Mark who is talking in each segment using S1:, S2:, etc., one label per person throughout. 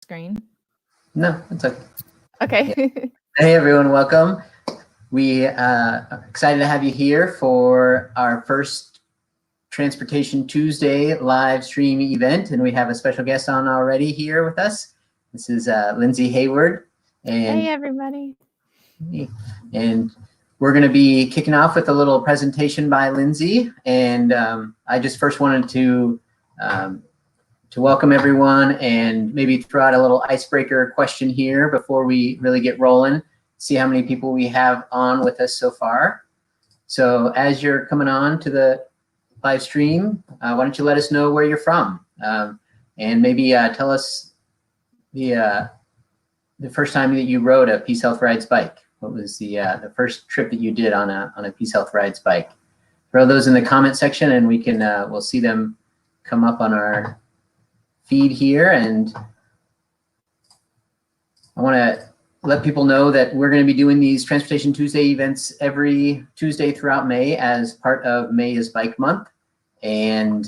S1: screen?
S2: No, it's okay.
S1: Okay.
S2: Yeah. Hey, everyone. Welcome. We are excited to have you here for our first Transportation Tuesday live stream event. And we have a special guest on already here with us. This is Lindsey Hayward. And,
S1: hey, everybody.
S2: And we're going to be kicking off with a little presentation by Lindsey. And I just first wanted to welcome everyone and maybe throw out a little icebreaker question here before we really get rolling, see how many people we have on with us so far. So as you're coming on to the live stream, why don't you let us know where you're from, and maybe tell us the first time that you rode a PeaceHealth Rides bike. What was the first trip that you did on a PeaceHealth Rides bike? Throw those in the comment section, and we can we'll see them come up on our feed here. And I want to let people know that we're going to be doing these Transportation Tuesday events every Tuesday throughout May as part of May is Bike Month. And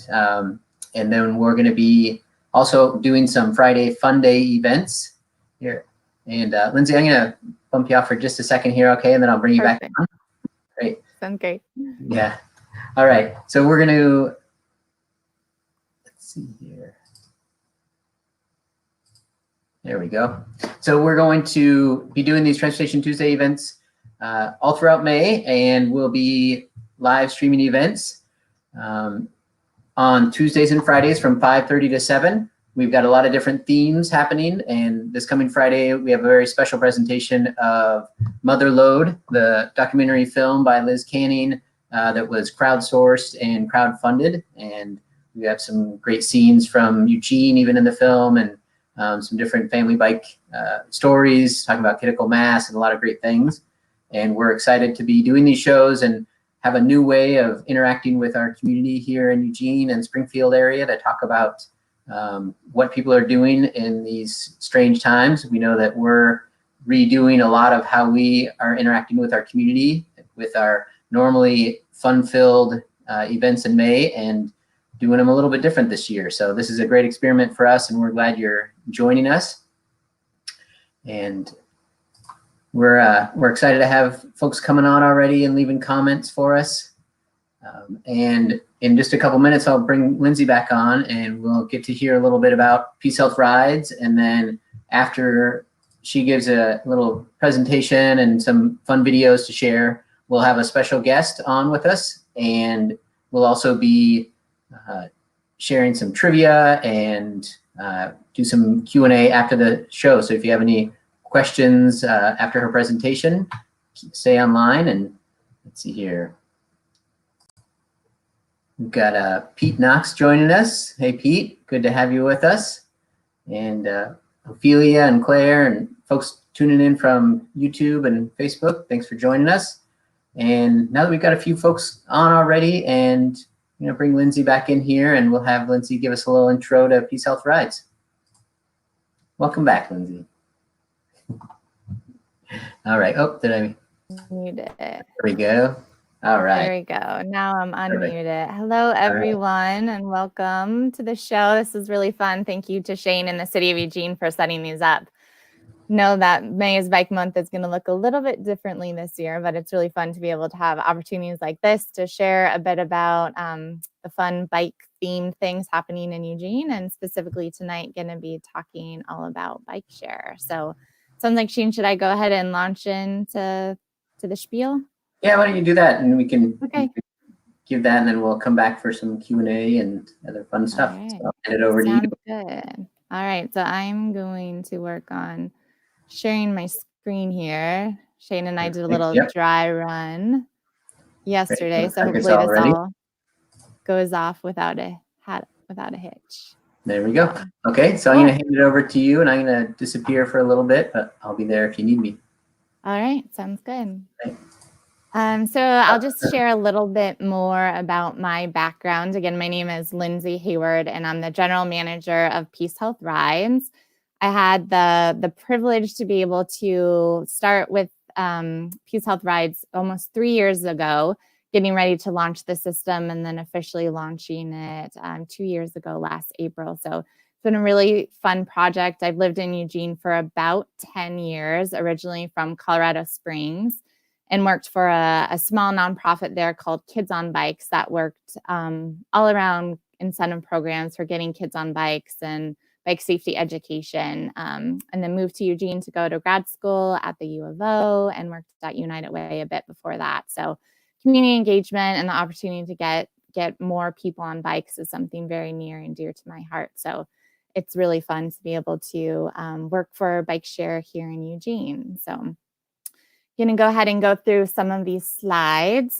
S2: then we're going to be also doing some Friday Fun Day events here. And Lindsey, I'm going to bump you off for just a second here, okay? And then I'll bring you back on. Great.
S1: Sounds great.
S2: Yeah. All right. So we're going to, let's see here. There we go. So we're going to be doing these Transportation Tuesday events all throughout May, and we'll be live streaming events on Tuesdays and Fridays from 5:30 to 7. We've got a lot of different themes happening, and this coming Friday, we have a very special presentation of Motherload, the documentary film by Liz Canning that was crowdsourced and crowdfunded. And we have some great scenes from Eugene even in the film, and some different family bike stories, talking about critical mass and a lot of great things. And we're excited to be doing these shows and have a new way of interacting with our community here in Eugene and Springfield area to talk about what people are doing in these strange times. We know that we're redoing a lot of how we are interacting with our community with our normally fun-filled events in May, and doing them a little bit different this year. So this is a great experiment for us, and we're glad you're joining us. And we're excited to have folks coming on already and leaving comments for us. And in just a couple minutes, I'll bring Lindsey back on, and we'll get to hear a little bit about PeaceHealth Rides. And then after she gives a little presentation and some fun videos to share, we'll have a special guest on with us, and we'll also be sharing some trivia and do some Q&A after the show. So if you have any questions after her presentation, stay online. And let's see here. We've got Pete Knox joining us. Hey, Pete, good to have you with us. And Ophelia and Claire and folks tuning in from YouTube and Facebook, thanks for joining us. And now that we've got a few folks on already, and bring Lindsey back in here, and we'll have Lindsey give us a little intro to PeaceHealth Rides. Welcome back, Lindsey. All right. Oh, did I
S1: mute it?
S2: There we go. All right.
S1: There we go. Now I'm unmuted. Hello, everyone, and welcome to the show. This is really fun. Thank you to Shane and the City of Eugene for setting these up. Know that May is Bike Month is going to look a little bit differently this year, but it's really fun to be able to have opportunities like this to share a bit about the fun bike themed things happening in Eugene, and specifically tonight going to be talking all about bike share. So sounds like, Shane, should I go ahead and launch into the spiel?
S2: Yeah, why don't you do that, and we can give that, and then we'll come back for some Q&A and other fun stuff.
S1: Right.
S2: So I'll hand it over to you.
S1: Sounds good. All right, so I'm going to work on sharing my screen here. Shane and I did a little dry run yesterday, so hopefully this all goes off without a hitch.
S2: There we go. Okay, so I'm going to hand it over to you, and I'm going to disappear for a little bit, but I'll be there if you need me.
S1: All right, sounds good.
S2: Okay.
S1: So I'll just share a little bit more about my background. Again, my name is Lindsey Hayward, and I'm the General Manager of PeaceHealth Rides. I had the privilege to be able to start with PeaceHealth Rides almost 3 years ago, getting ready to launch the system, and then officially launching it 2 years ago last April. So It's been a really fun project. I've lived in Eugene for about 10 years, originally from Colorado Springs, and worked for a small nonprofit there called Kids on Bikes that worked all around incentive programs for getting kids on bikes and bike safety education, and then moved to Eugene to go to grad school at the U of O and worked at United Way a bit before that. So community engagement and the opportunity to get more people on bikes is something very near and dear to my heart. So it's really fun to be able to work for Bike Share here in Eugene. So I'm going to go ahead and go through some of these slides.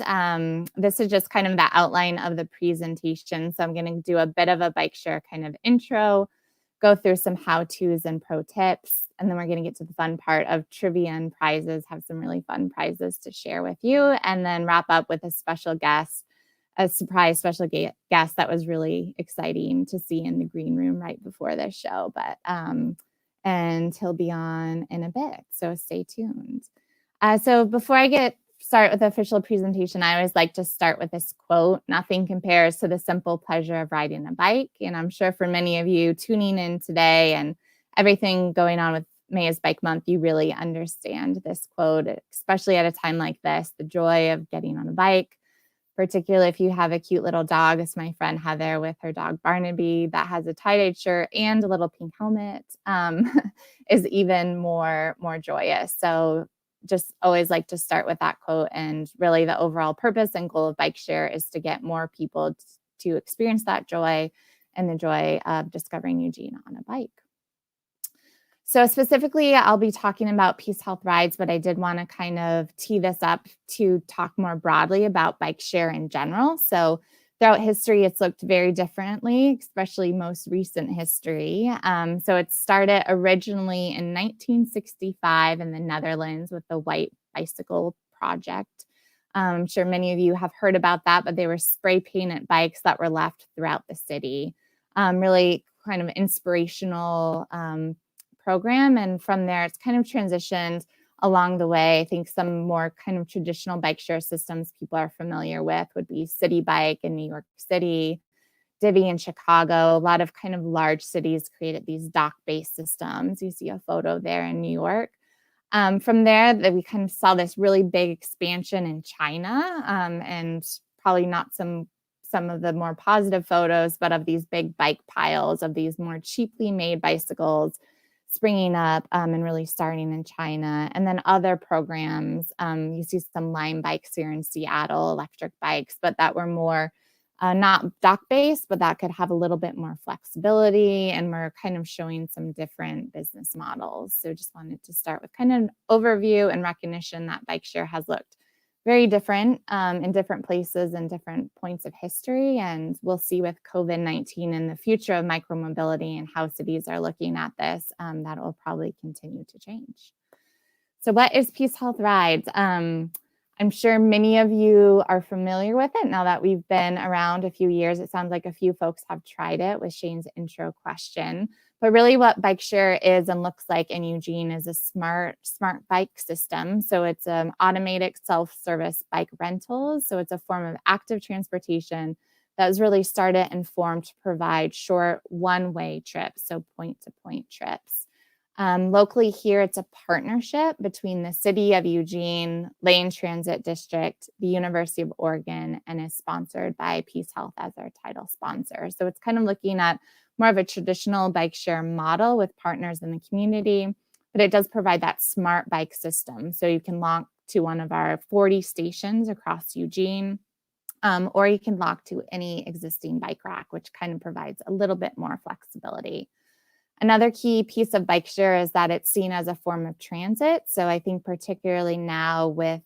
S1: This is just kind of the outline of the presentation. So I'm going to do a bit of a Bike Share kind of intro, go through some how-tos and pro tips, and then we're going to get to the fun part of trivia and prizes, have some really fun prizes to share with you, and then wrap up with a special guest, a surprise special guest that was really exciting to see in the green room right before this show. But and he'll be on in a bit, so stay tuned. So before I start with the official presentation, I always like to start with this quote: "Nothing compares to the simple pleasure of riding a bike." And I'm sure for many of you tuning in today and everything going on with May is Bike Month, you really understand this quote, especially at a time like this, the joy of getting on a bike. Particularly if you have a cute little dog, as my friend Heather with her dog Barnaby that has a tie-dyed shirt and a little pink helmet, is even more joyous. So just always like to start with that quote. And really the overall purpose and goal of Bike Share is to get more people to experience that joy and the joy of discovering Eugene on a bike. So specifically, I'll be talking about PeaceHealth Rides, but I did want to kind of tee this up to talk more broadly about Bike Share in general. So throughout history, it's looked very differently, especially most recent history. So it started originally in 1965 in the Netherlands with the White Bicycle Project. I'm sure many of you have heard about that, but they were spray painted bikes that were left throughout the city. Really kind of inspirational program. And from there, it's kind of transitioned along the way. I think some more kind of traditional bike share systems people are familiar with would be City Bike in New York City, Divvy in Chicago. A lot of kind of large cities created these dock-based systems. You see a photo there in New York. From there, we kind of saw this really big expansion in China, and probably not some of the more positive photos, but of these big bike piles of these more cheaply made bicycles springing up and really starting in China. And then other programs, you see some Lime bikes here in Seattle, electric bikes, but that were more not dock-based, but that could have a little bit more flexibility, and we're kind of showing some different business models. So just wanted to start with kind of an overview and recognition that bike share has looked very different in different places and different points of history. And we'll see with COVID-19 and the future of micromobility and how cities are looking at this, that will probably continue to change. So what is PeaceHealth Rides? I'm sure many of you are familiar with it now that we've been around a few years. It sounds like a few folks have tried it with Shane's intro question. But really what Bike Share is and looks like in Eugene is a smart bike system. So it's an automated self-service bike rentals. So it's a form of active transportation that was really started and formed to provide short one-way trips, so point-to-point trips. Locally here, it's a partnership between the City of Eugene, Lane Transit District, the University of Oregon, and is sponsored by PeaceHealth as our title sponsor. So it's kind of looking at more of a traditional bike share model with partners in the community, but it does provide that smart bike system. So you can lock to one of our 40 stations across Eugene, or you can lock to any existing bike rack, which kind of provides a little bit more flexibility. Another key piece of bike share is that it's seen as a form of transit. So I think particularly now with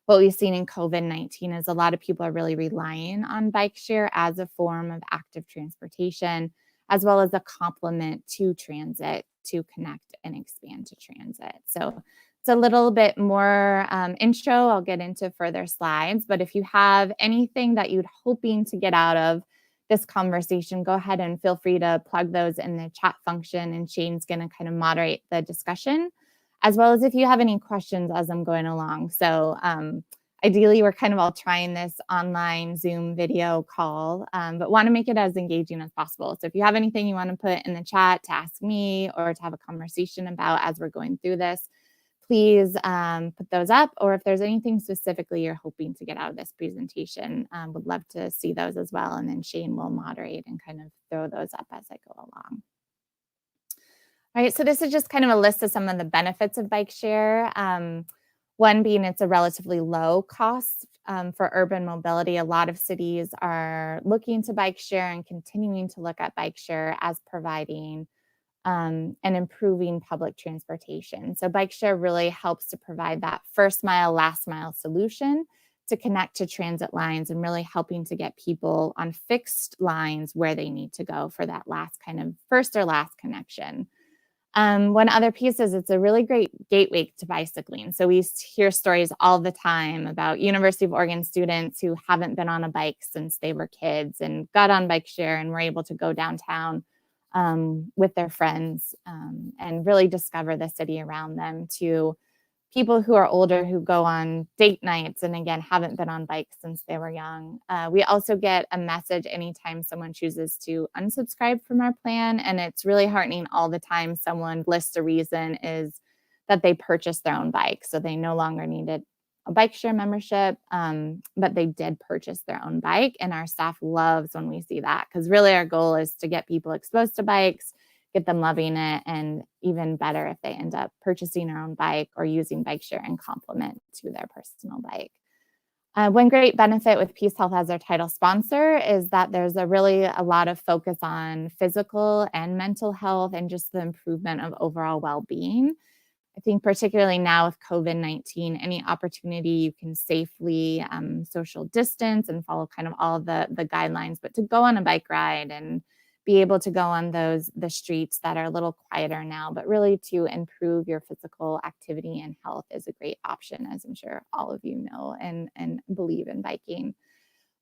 S1: what we've seen in COVID-19 is a lot of people are really relying on bike share as a form of active transportation, as well as a complement to transit to connect and expand to transit. So it's a little bit more intro. I'll get into further slides, but if you have anything that you're hoping to get out of this conversation, go ahead and feel free to plug those in the chat function, and Shane's going to kind of moderate the discussion, as well as if you have any questions as I'm going along. So Ideally, we're kind of all trying this online Zoom video call, but want to make it as engaging as possible. So if you have anything you want to put in the chat to ask me or to have a conversation about as we're going through this, please put those up. Or if there's anything specifically you're hoping to get out of this presentation, would love to see those as well. And then Shane will moderate and kind of throw those up as I go along. All right, so this is just kind of a list of some of the benefits of bike share. One being it's a relatively low cost for urban mobility. A lot of cities are looking to bike share and continuing to look at bike share as providing and improving public transportation. So bike share really helps to provide that first mile, last mile solution to connect to transit lines and really helping to get people on fixed lines where they need to go for that last kind of first or last connection. One other piece is it's a really great gateway to bicycling. So we hear stories all the time about University of Oregon students who haven't been on a bike since they were kids and got on bike share and were able to go downtown with their friends and really discover the city around them, to people who are older who go on date nights and again haven't been on bikes since they were young. We also get a message anytime someone chooses to unsubscribe from our plan, and it's really heartening all the time. Someone lists a reason is that they purchased their own bike, so they no longer needed a bike share membership, but they did purchase their own bike, and our staff loves when we see that, because really our goal is to get people exposed to bikes, get them loving it, and even better if they end up purchasing their own bike or using bike share in complement to their personal bike. One great benefit with PeaceHealth as our title sponsor is that there's a lot of focus on physical and mental health and just the improvement of overall well-being. I think particularly now with COVID-19, any opportunity you can safely social distance and follow kind of all the guidelines, but to go on a bike ride and be able to go on the streets that are a little quieter now, but really to improve your physical activity and health is a great option, as I'm sure all of you know and believe in biking.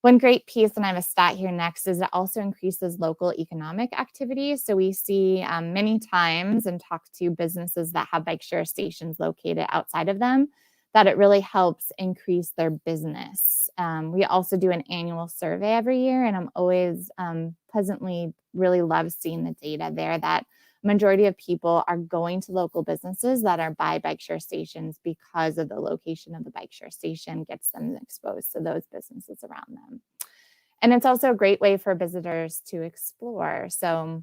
S1: One great piece, and I have a stat here next, is it also increases local economic activity. So we see many times and talk to businesses that have bike share stations located outside of them, that it really helps increase their business. We also do an annual survey every year, and I'm always pleasantly really love seeing the data there that majority of people are going to local businesses that are by bike share stations because of the location of the bike share station gets them exposed to those businesses around them. And it's also a great way for visitors to explore. So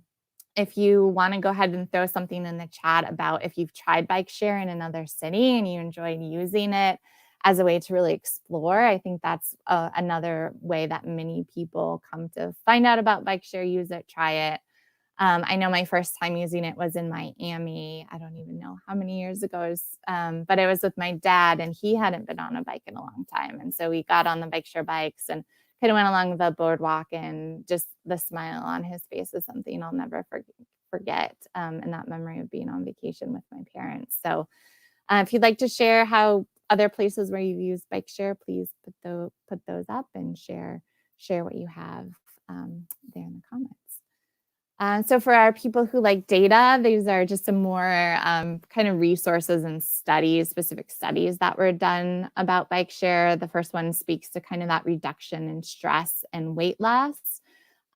S1: if you want to go ahead and throw something in the chat about if you've tried bike share in another city and you enjoyed using it as a way to really explore, I think that's another way that many people come to find out about bike share, use it, try it. I know my first time using it was in Miami. I don't even know how many years ago, but it was with my dad, and he hadn't been on a bike in a long time. And so we got on the bike share bikes and kind of went along the boardwalk, and just the smile on his face is something I'll never forget, and that memory of being on vacation with my parents. So if you'd like to share how other places where you've used bike share, please put those up and share what you have there in the comments. So for our people who like data, these are just some more kind of resources and specific studies that were done about bike share. The first one speaks to kind of that reduction in stress and weight loss.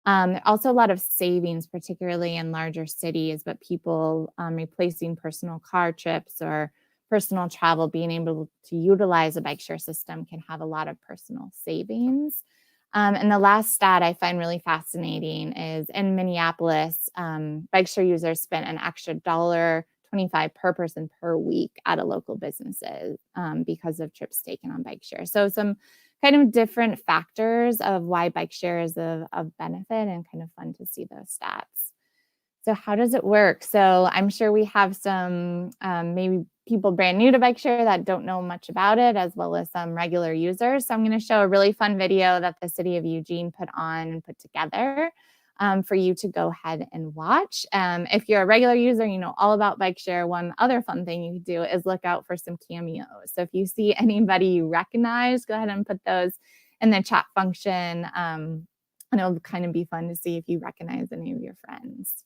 S1: Also a lot of savings, particularly in larger cities, but people replacing personal car trips or personal travel, being able to utilize a bike share system can have a lot of personal savings. And the last stat I find really fascinating is in Minneapolis, bike share users spent an extra $1.25 per person per week at a local businesses because of trips taken on bike share. So some kind of different factors of why bike share is of benefit, and kind of fun to see those stats. So how does it work? So I'm sure we have some maybe people brand new to bike share that don't know much about it, as well as some regular users. So I'm going to show a really fun video that the city of Eugene put on and put together for you to go ahead and watch. If you're a regular user, you know all about bike share. One other fun thing you can do is look out for some cameos. So if you see anybody you recognize, go ahead and put those in the chat function. And it'll kind of be fun to see if you recognize any of your friends.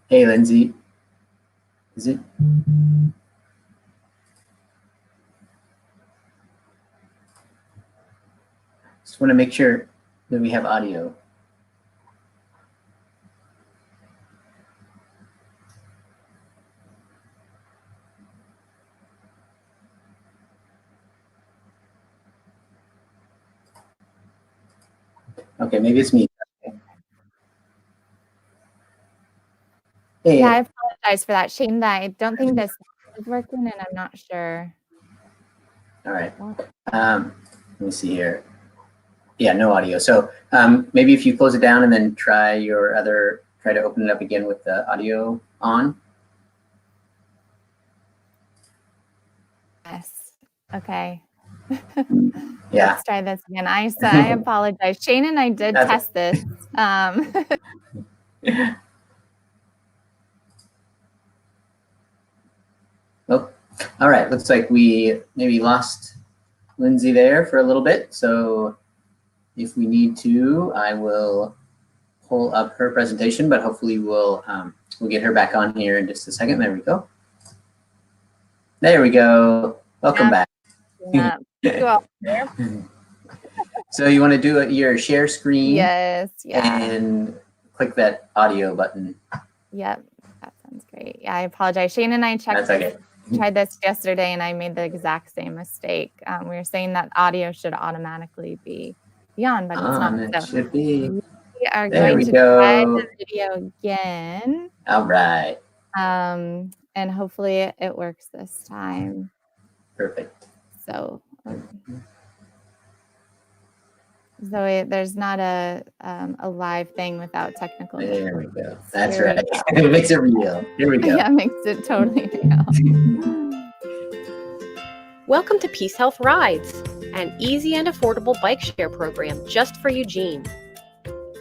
S2: Hey, Lindsey. Is it? Just want to make sure that we have audio. Okay, maybe it's me. Hey.
S1: Yeah, I apologize for that, Shane. I don't think this is working, and I'm not sure.
S2: All right. Let me see here. Yeah, no audio. So maybe if you close it down and then try to open it up again with the audio on.
S1: Yes. Okay.
S2: Yeah.
S1: Let's try this again. I apologize. Shane and I did test this.
S2: Oh, all right. Looks like we maybe lost Lindsey there for a little bit. So if we need to, I will pull up her presentation, but hopefully we'll get her back on here in just a second. There we go. There we go. Welcome back.
S1: Yeah.
S2: So you want to do your share screen?
S1: Yes. Yeah.
S2: And click that audio button.
S1: Yep. That sounds great. Yeah, I apologize. Shane and I tried this yesterday, and I made the exact same mistake. We were saying that audio should automatically be on, but it's not.
S2: It should be.
S1: We are going to try the video again.
S2: All right.
S1: And hopefully it works this time.
S2: Perfect.
S1: So there's not a live thing without technical.
S2: There we go. That's right. It makes it real. Here we go.
S1: Yeah, it makes it totally real.
S3: Welcome to PeaceHealth Rides, an easy and affordable bike share program just for Eugene.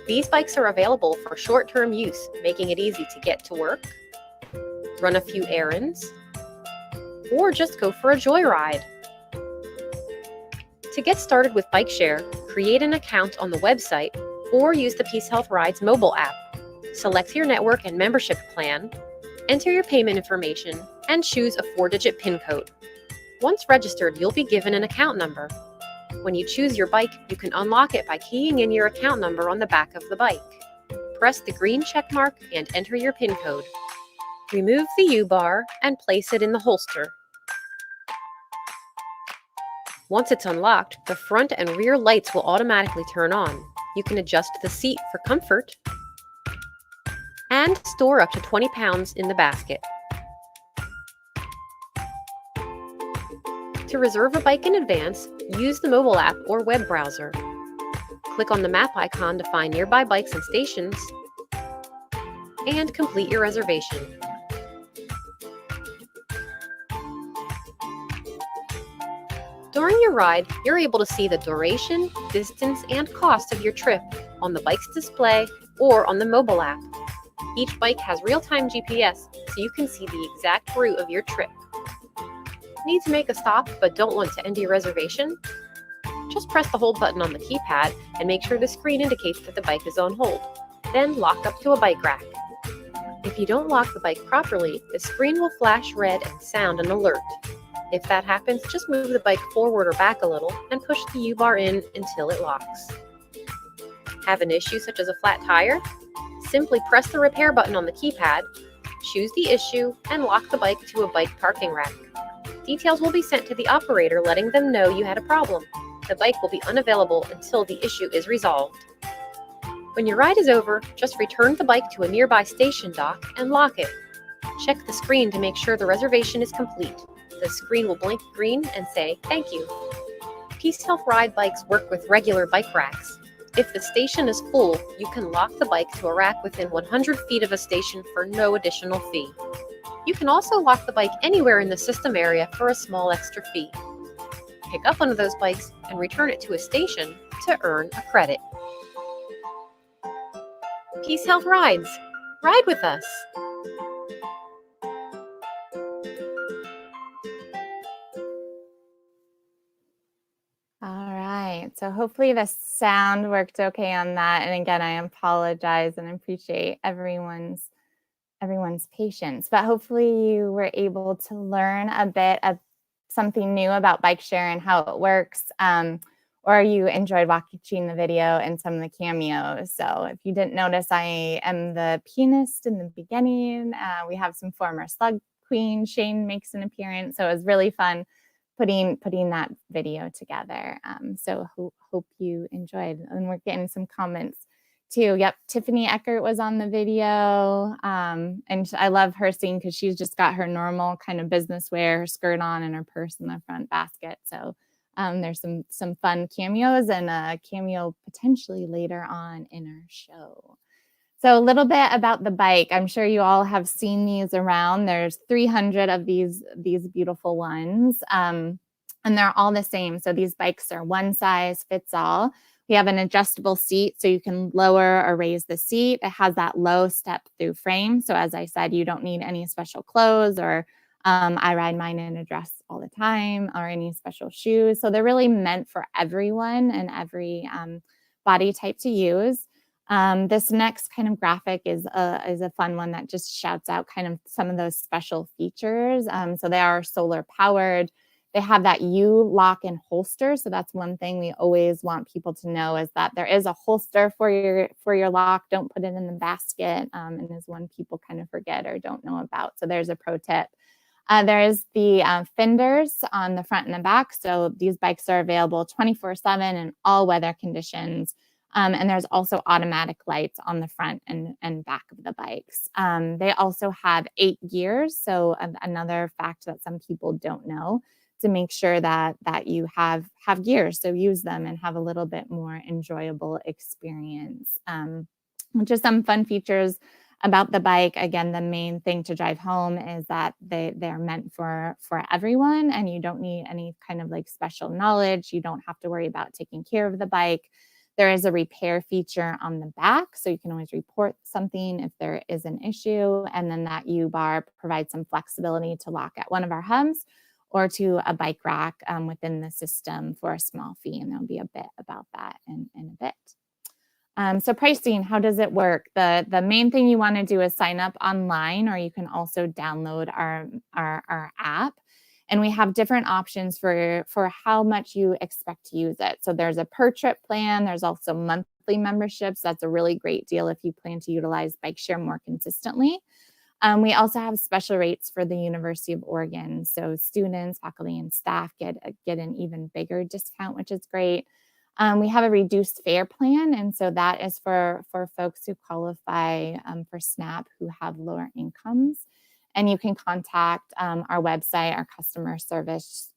S3: These bikes are available for short-term use, making it easy to get to work, run a few errands, or just go for a joyride. To get started with bike share, create an account on the website or use the PeaceHealth Rides mobile app. Select your network and membership plan, enter your payment information, and choose a 4-digit PIN code. Once registered, you'll be given an account number. When you choose your bike, you can unlock it by keying in your account number on the back of the bike. Press the green check mark and enter your PIN code. Remove the U-bar and place it in the holster. Once it's unlocked, the front and rear lights will automatically turn on. You can adjust the seat for comfort and store up to 20 pounds in the basket. To reserve a bike in advance, use the mobile app or web browser. Click on the map icon to find nearby bikes and stations, and complete your reservation. During your ride, you're able to see the duration, distance, and cost of your trip on the bike's display or on the mobile app. Each bike has real-time GPS, so you can see the exact route of your trip. Need to make a stop but don't want to end your reservation? Just press the hold button on the keypad and make sure the screen indicates that the bike is on hold. Then lock up to a bike rack. If you don't lock the bike properly, the screen will flash red and sound an alert. If that happens, just move the bike forward or back a little and push the U-bar in until it locks. Have an issue such as a flat tire? Simply press the repair button on the keypad, choose the issue, and lock the bike to a bike parking rack. Details will be sent to the operator letting them know you had a problem. The bike will be unavailable until the issue is resolved. When your ride is over, just return the bike to a nearby station dock and lock it. Check the screen to make sure the reservation is complete. The screen will blink green and say, "Thank you." PeaceHealth Ride bikes work with regular bike racks. If the station is full, you can lock the bike to a rack within 100 feet of a station for no additional fee. You can also lock the bike anywhere in the system area for a small extra fee. Pick up one of those bikes and return it to a station to earn a credit. PeaceHealth Rides. Ride with us.
S1: All right. So hopefully the sound worked okay on that. And again, I apologize and appreciate everyone's everyone's patience, but hopefully you were able to learn a bit of something new about bike share and how it works, or you enjoyed watching the video and some of the cameos. So if you didn't notice, I am the pianist in the beginning. We have some former slug queen. Shane makes an appearance. So it was really fun putting that video together. So hope you enjoyed. And we're getting some comments too. Yep, Tiffany Eckert was on the video. And I love her scene because she's just got her normal kind of business wear, her skirt on and her purse in the front basket. So there's some fun cameos and a cameo potentially later on in our show. So a little bit about the bike. I'm sure you all have seen these around. There's 300 of these beautiful ones, and they're all the same. So these bikes are one size fits all. We have an adjustable seat, so you can lower or raise the seat. It has that low step through frame. So as I said, you don't need any special clothes, or I ride mine in a dress all the time, or any special shoes. So they're really meant for everyone and every body type to use. This next kind of graphic is a fun one that just shouts out kind of some of those special features. So they are solar powered. They have that U-lock and holster. So that's one thing we always want people to know, is that there is a holster for your lock. Don't put it in the basket, and is one people kind of forget or don't know about. So there's a pro tip. There is the fenders on the front and the back. So these bikes are available 24/7 in all weather conditions. And there's also automatic lights on the front and back of the bikes. They also have 8 gears. So another fact that some people don't know, to make sure that you have gears. So use them and have a little bit more enjoyable experience. Just some fun features about the bike. Again, the main thing to drive home is that they're meant for everyone, and you don't need any kind of like special knowledge. You don't have to worry about taking care of the bike. There is a repair feature on the back, so you can always report something if there is an issue. And then that U-bar provides some flexibility to lock at one of our hubs or to a bike rack within the system for a small fee. And there'll be a bit about that in a bit. So pricing, how does it work? The main thing you want to do is sign up online, or you can also download our app. And we have different options for how much you expect to use it. So there's a per trip plan. There's also monthly memberships. That's a really great deal if you plan to utilize bike share more consistently. We also have special rates for the University of Oregon. So students, faculty, and staff get an even bigger discount, which is great. We have a reduced fare plan. And so that is for folks who qualify for SNAP who have lower incomes. And you can contact our website, our customer service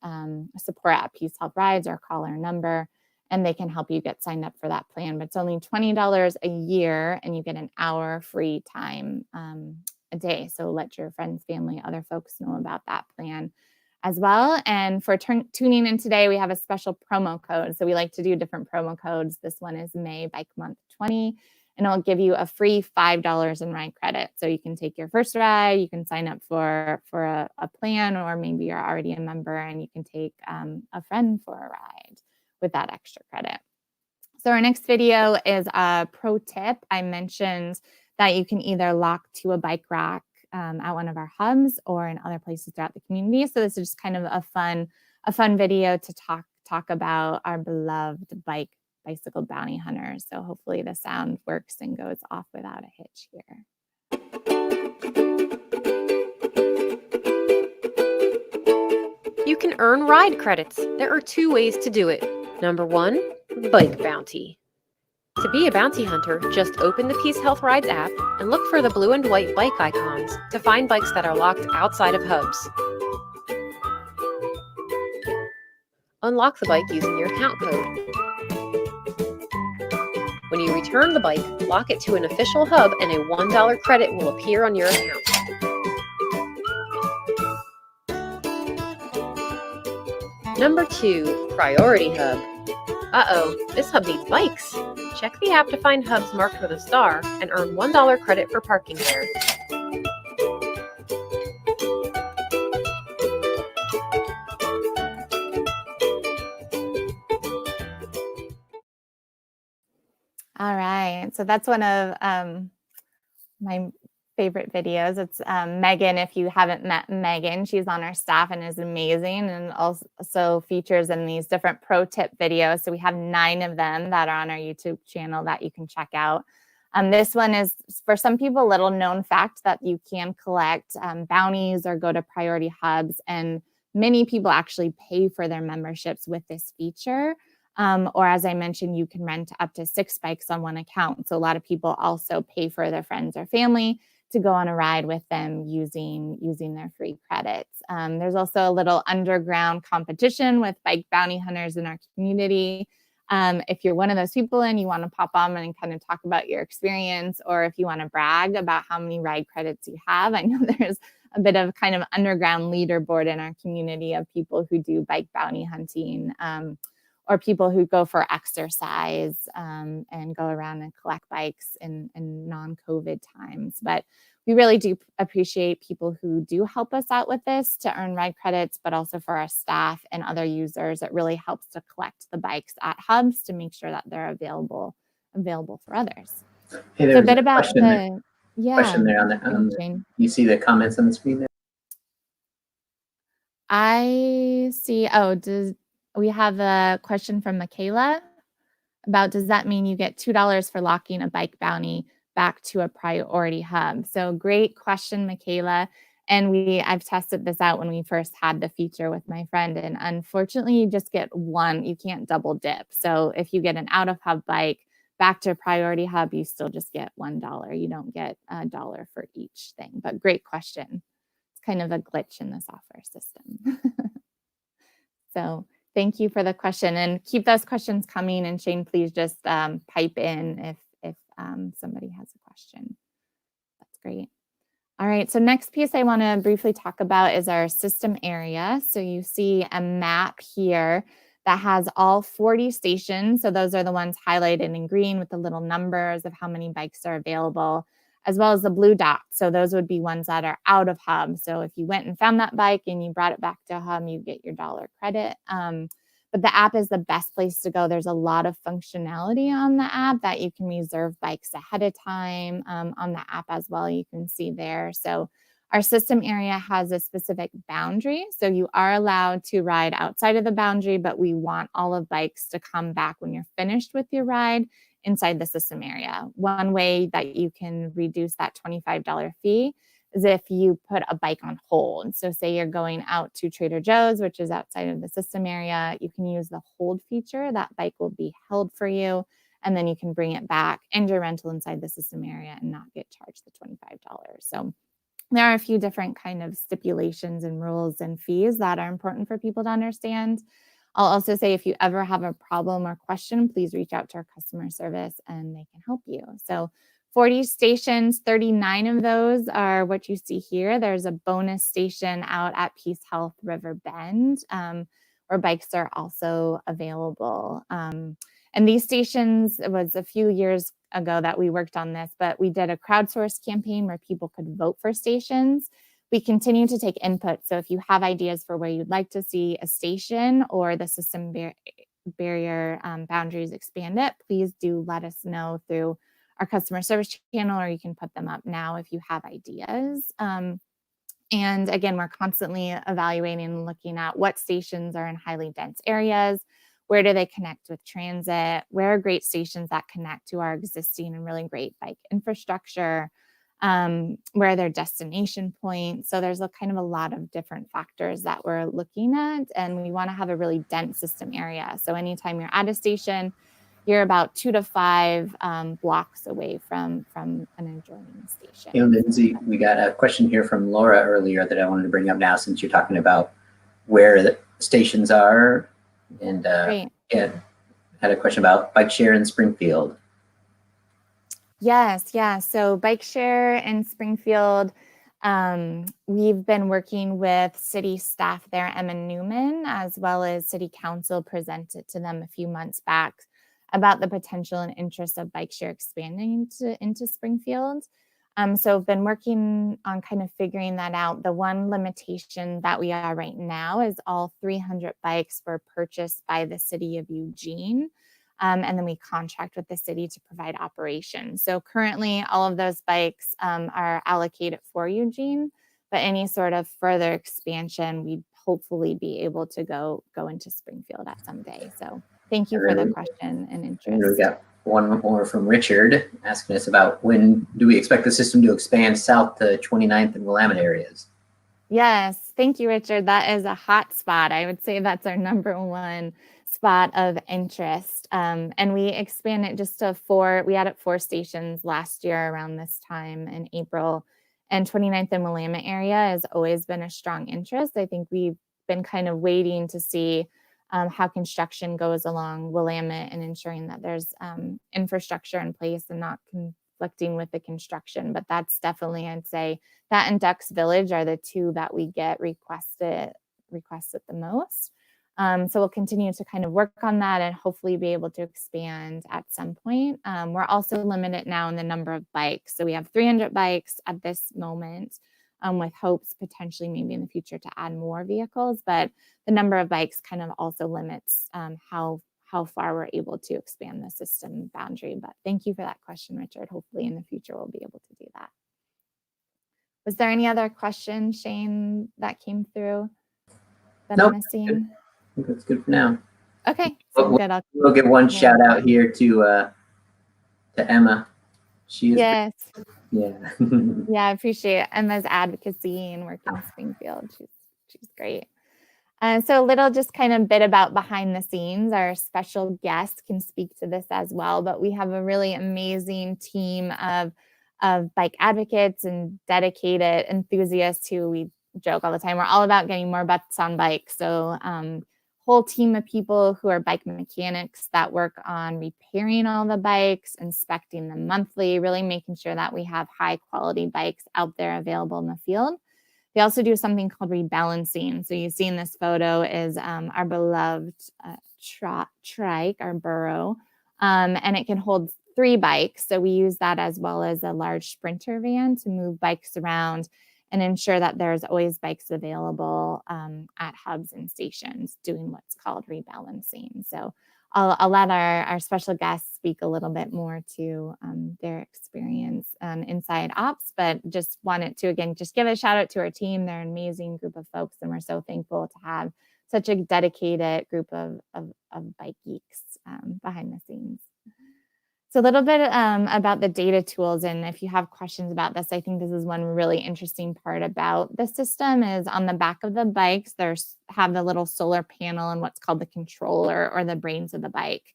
S1: support at PeaceHealth Rides, or call our number, and they can help you get signed up for that plan. But it's only $20 a year, and you get an hour free time a day. So let your friends, family, other folks know about that plan as well. And for tuning in today, we have a special promo code. So we like to do different promo codes. This one is May Bike Month 20. And it'll give you a free $5 in ride credit. So you can take your first ride, you can sign up for a plan, or maybe you're already a member and you can take a friend for a ride with that extra credit. So our next video is a pro tip. I mentioned that you can either lock to a bike rack at one of our hubs or in other places throughout the community. So this is just kind of a fun video to talk about our beloved bicycle bounty hunters. So hopefully the sound works and goes off without a hitch here.
S3: You can earn ride credits. There are 2 ways to do it. Number 1, bike bounty. To be a bounty hunter, just open the PeaceHealth Rides app and look for the blue and white bike icons to find bikes that are locked outside of hubs. Unlock the bike using your account code. When you return the bike, lock it to an official hub and a $1 credit will appear on your account. Number 2, priority hub. Uh-oh, this hub needs bikes. Check the app to find hubs marked with a star and earn $1 credit for parking there.
S1: All right, so that's one of my favorite videos. It's Megan. If you haven't met Megan, she's on our staff and is amazing, and also features in these different pro tip videos. So we have 9 of them that are on our YouTube channel that you can check out. This one is, for some people, a little known fact that you can collect bounties or go to priority hubs, and many people actually pay for their memberships with this feature. Or as I mentioned, you can rent up to 6 bikes on one account. So a lot of people also pay for their friends or family to go on a ride with them using their free credits. There's also a little underground competition with bike bounty hunters in our community. If you're one of those people and you want to pop on and kind of talk about your experience, or if you want to brag about how many ride credits you have, I know there's a bit of kind of underground leaderboard in our community of people who do bike bounty hunting, or people who go for exercise and go around and collect bikes in non-COVID times. But we really do appreciate people who do help us out with this to earn ride credits, but also for our staff and other users. It really helps to collect the bikes at hubs to make sure that they're available for others.
S2: Hey,
S1: So a bit about
S2: question there on the
S1: Jane.
S2: you see the comments on the screen there?
S1: I see. We have a question from Michaela about, does that mean you get $2 for locking a bike bounty back to a priority hub? So great question, Michaela. And I've tested this out when we first had the feature with my friend, and unfortunately you just get one. You can't double dip. So if you get an out of hub bike back to a priority hub, you still just get $1. You don't get $1 for each thing. But great question. It's kind of a glitch in the software system. So thank you for the question, and keep those questions coming. And Shane, please just pipe in if somebody has a question. That's great. All right, so next piece I want to briefly talk about is our system area. So you see a map here that has all 40 stations. So those are the ones highlighted in green with the little numbers of how many bikes are available, as well as the blue dots. So those would be ones that are out of hub. So if you went and found that bike and you brought it back to hub, you get your $1 credit. But the app is the best place to go. There's a lot of functionality on the app that you can reserve bikes ahead of time on the app as well. You can see there. So our system area has a specific boundary. So you are allowed to ride outside of the boundary, but we want all of bikes to come back when you're finished with your ride inside the system area. One way that you can reduce that $25 fee is if you put a bike on hold. So say you're going out to Trader Joe's, which is outside of the system area, you can use the hold feature. That bike will be held for you, and then you can bring it back and your rental inside the system area and not get charged the $25. So there are a few different kind of stipulations and rules and fees that are important for people to understand. I'll also say, if you ever have a problem or question, please reach out to our customer service and they can help you. So 40 stations, 39 of those are what you see here. There's a bonus station out at PeaceHealth River Bend, where bikes are also available. And these stations, it was a few years ago that we worked on this, but we did a crowdsourced campaign where people could vote for stations. We continue to take input. So if you have ideas for where you'd like to see a station or the system barrier boundaries expanded, please do let us know through our customer service channel, or you can put them up now if you have ideas. And again, we're constantly evaluating and looking at what stations are in highly dense areas, where do they connect with transit, where are great stations that connect to our existing and really great bike infrastructure, where are their destination points. So there's a kind of a lot of different factors that we're looking at, and we want to have a really dense system area. So anytime you're at a station, you're about 2 to 5 blocks away from an adjoining station.
S2: Hey, Lindsey, we got a question here from Laura earlier that I wanted to bring up now, since you're talking about where the stations are. And yeah, had a question about bike share in Springfield.
S1: Yes, yeah. So bike share in Springfield, we've been working with city staff there, Emma Newman, as well as city council presented to them a few months back about the potential and interest of bike share expanding into Springfield. So I've been working on kind of figuring that out. The one limitation that we are right now is all 300 bikes were purchased by the city of Eugene. And then we contract with the city to provide operations. So currently all of those bikes are allocated for Eugene, but any sort of further expansion, we'd hopefully be able to go into Springfield at some day. So thank you for the question and interest.
S2: We got one more from Richard asking us about when do we expect the system to expand south to 29th and Willamette areas?
S1: Yes, thank you, Richard. That is a hot spot. I would say that's our number one spot of interest. And we expanded just to 4, we added 4 stations last year around this time in April. And 29th and Willamette area has always been a strong interest. I think we've been kind of waiting to see how construction goes along Willamette and ensuring that there's infrastructure in place and not conflicting with the construction. But that's definitely, I'd say, that and Ducks Village are the 2 that we get requested the most. So we'll continue to kind of work on that and hopefully be able to expand at some point. We're also limited now in the number of bikes. So we have 300 bikes at this moment, with hopes potentially maybe in the future to add more vehicles. But the number of bikes kind of also limits how far we're able to expand the system boundary. But thank you for that question, Richard. Hopefully in the future we'll be able to do that. Was there any other question, Shane, that came through that
S2: Nope.
S1: I'm missing?
S2: I think that's good for now.
S1: Okay,
S2: good. We'll give one shout out here to Emma. She is
S1: yes.
S2: Yeah.
S1: Yeah, I appreciate Emma's advocacy and work in Springfield. She's great. So a little just kind of bit about behind the scenes. Our special guest can speak to this as well, but we have a really amazing team of bike advocates and dedicated enthusiasts who we joke all the time. We're all about getting more butts on bikes. So whole team of people who are bike mechanics that work on repairing all the bikes, inspecting them monthly, really making sure that we have high quality bikes out there available in the field. They also do something called rebalancing. So you see in this photo is our beloved trike, our burro, and it can hold 3 bikes. So we use that as well as a large sprinter van to move bikes around and ensure that there's always bikes available at hubs and stations doing what's called rebalancing. So I'll let our special guests speak a little bit more to their experience inside ops, but just wanted to, again, just give a shout out to our team. They're an amazing group of folks, and we're so thankful to have such a dedicated group of bike geeks behind the scenes. So a little bit about the data tools, and if you have questions about this, I think this is one really interesting part about the system is on the back of the bikes, have the little solar panel and what's called the controller or the brains of the bike.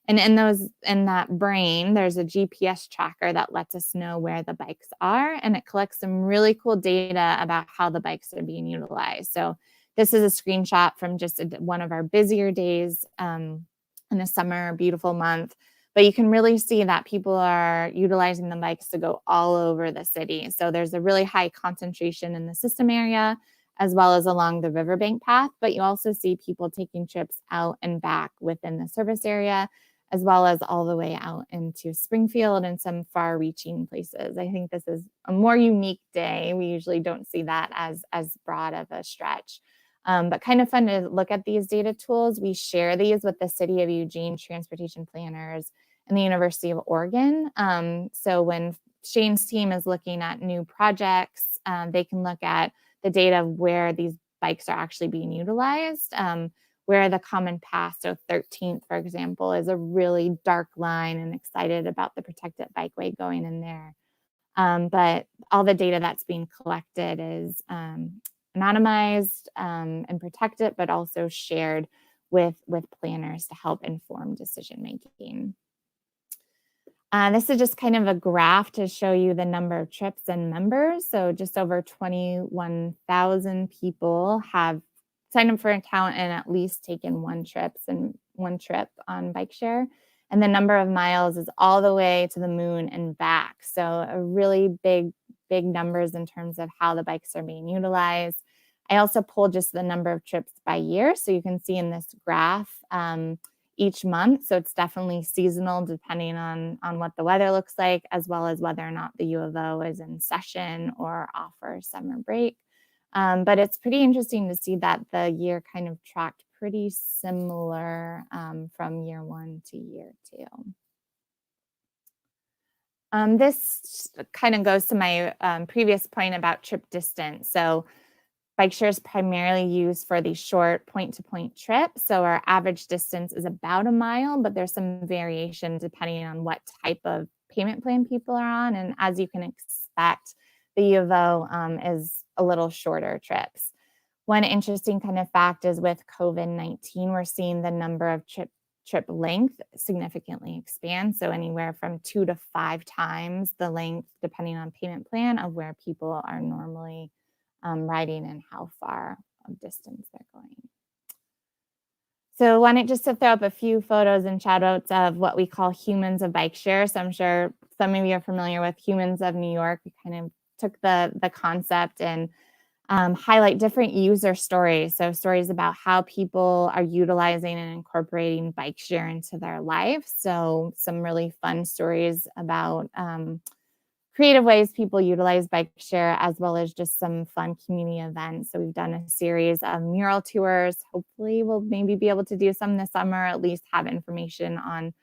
S1: And in that brain, there's a GPS tracker that lets us know where the bikes are, and it collects some really cool data about how the bikes are being utilized. So this is a screenshot from just one of our busier days in the summer, beautiful month. But you can really see that people are utilizing the bikes to go all over the city. So there's a really high concentration in the system area, as well as along the riverbank path. But you also see people taking trips out and back within the service area, as well as all the way out into Springfield and some far-reaching places. I think this is a more unique day. We usually don't see that as broad of a stretch. But kind of fun to look at these data tools. We share these with the City of Eugene transportation planners and the University of Oregon. So when Shane's team is looking at new projects, they can look at the data of where these bikes are actually being utilized, where the common path, so 13th, for example, is a really dark line, and excited about the protected bikeway going in there. But all the data that's being collected is anonymized and protected, but also shared with planners to help inform decision making. This is just kind of a graph to show you the number of trips and members. So just over 21,000 people have signed up for an account and at least taken one trip on bike share. And the number of miles is all the way to the moon and back. So a really big numbers in terms of how the bikes are being utilized. I also pulled just the number of trips by year. So you can see in this graph each month. So it's definitely seasonal depending on what the weather looks like, as well as whether or not the U of O is in session or off for summer break. But it's pretty interesting to see that the year kind of tracked pretty similar from year 1 to year 2. This kind of goes to my previous point about trip distance. So bike share is primarily used for the short point-to-point trips. So our average distance is about a mile, but there's some variation depending on what type of payment plan people are on. And as you can expect, the U of O is a little shorter trips. One interesting kind of fact is with COVID-19, we're seeing the number of trip length significantly expand. So anywhere from 2 to 5 times the length, depending on payment plan, of where people are normally riding and how far of distance they're going. So I wanted just to throw up a few photos and shout outs of what we call Humans of Bike Share. So I'm sure some of you are familiar with Humans of New York. We kind of took the concept and highlight different user stories. So stories about how people are utilizing and incorporating bike share into their life. So some really fun stories about creative ways people utilize bike share, as well as just some fun community events. So we've done a series of mural tours. Hopefully we'll maybe be able to do some this summer, at least have information on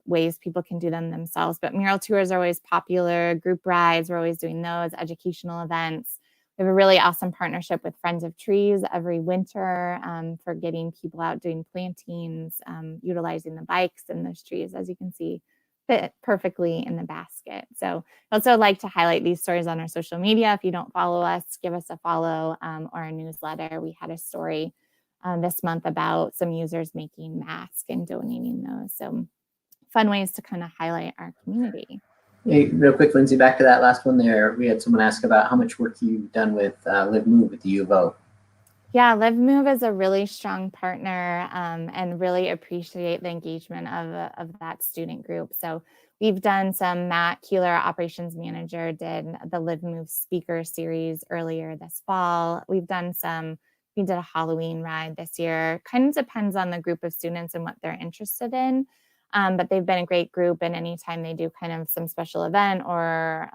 S1: ways people can do them themselves. But mural tours are always popular. Group rides, we're always doing those, educational events. We have a really awesome partnership with Friends of Trees every winter for getting people out doing plantings, utilizing the bikes and those trees, as you can see, fit perfectly in the basket. So I also like to highlight these stories on our social media. If you don't follow us, give us a follow or a newsletter. We had a story this month about some users making masks and donating those. So fun ways to kind of highlight our community.
S2: Hey, real quick, Lindsay, back to that last one there. We had someone ask about how much work you've done with Live Move at the U of O.
S1: Yeah, Live Move is a really strong partner and really appreciate the engagement of that student group. So we've done some, Matt Keeler, operations manager, did the Live Move speaker series earlier this fall. We did a Halloween ride this year. Kind of depends on the group of students and what they're interested in. But they've been a great group, and anytime they do kind of some special event or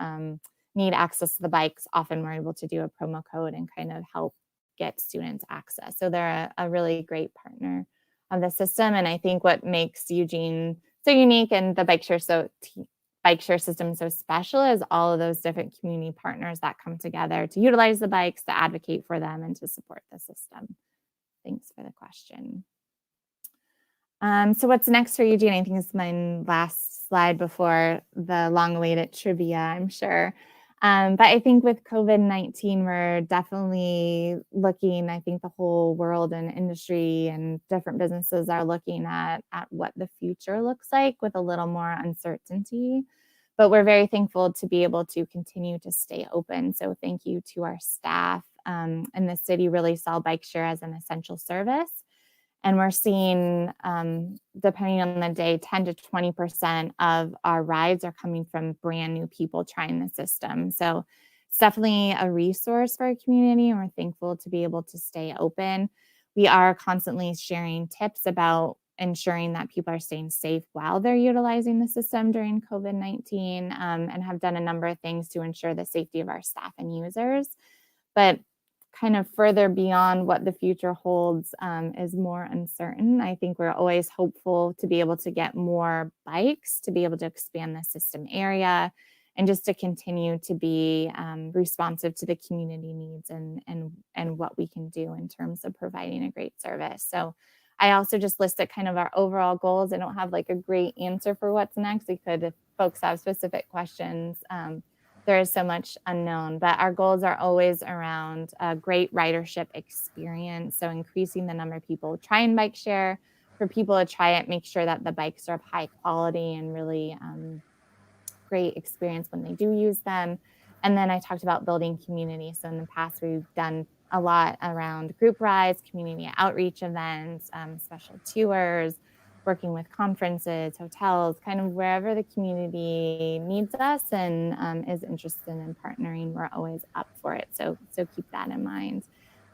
S1: need access to the bikes, often we're able to do a promo code and kind of help get students access. So they're a really great partner of the system. And I think what makes Eugene so unique and the bike share system so special is all of those different community partners that come together to utilize the bikes, to advocate for them, and to support the system. Thanks for the question. So what's next for Eugene? I think it's my last slide before the long-awaited trivia, I'm sure. But I think with COVID-19, we're definitely looking, I think the whole world and industry and different businesses are looking at what the future looks like with a little more uncertainty. But we're very thankful to be able to continue to stay open. So thank you to our staff in the city, really saw bike share as an essential service. And we're seeing, depending on the day, 10 to 20% of our rides are coming from brand new people trying the system. So it's definitely a resource for our community, and we're thankful to be able to stay open. We are constantly sharing tips about ensuring that people are staying safe while they're utilizing the system during COVID-19, and have done a number of things to ensure the safety of our staff and users. But kind of further beyond what the future holds is more uncertain. I think we're always hopeful to be able to get more bikes, to be able to expand the system area, and just to continue to be responsive to the community needs and what we can do in terms of providing a great service. So I also just listed kind of our overall goals. I don't have like a great answer for what's next. We could, if folks have specific questions, there is so much unknown, but our goals are always around a great ridership experience. So increasing the number of people trying bike share, for people to try it, make sure that the bikes are of high quality and really great experience when they do use them. And then I talked about building community. So in the past, we've done a lot around group rides, community outreach events, special tours, working with conferences, hotels, kind of wherever the community needs us and is interested in partnering, we're always up for it. So keep that in mind.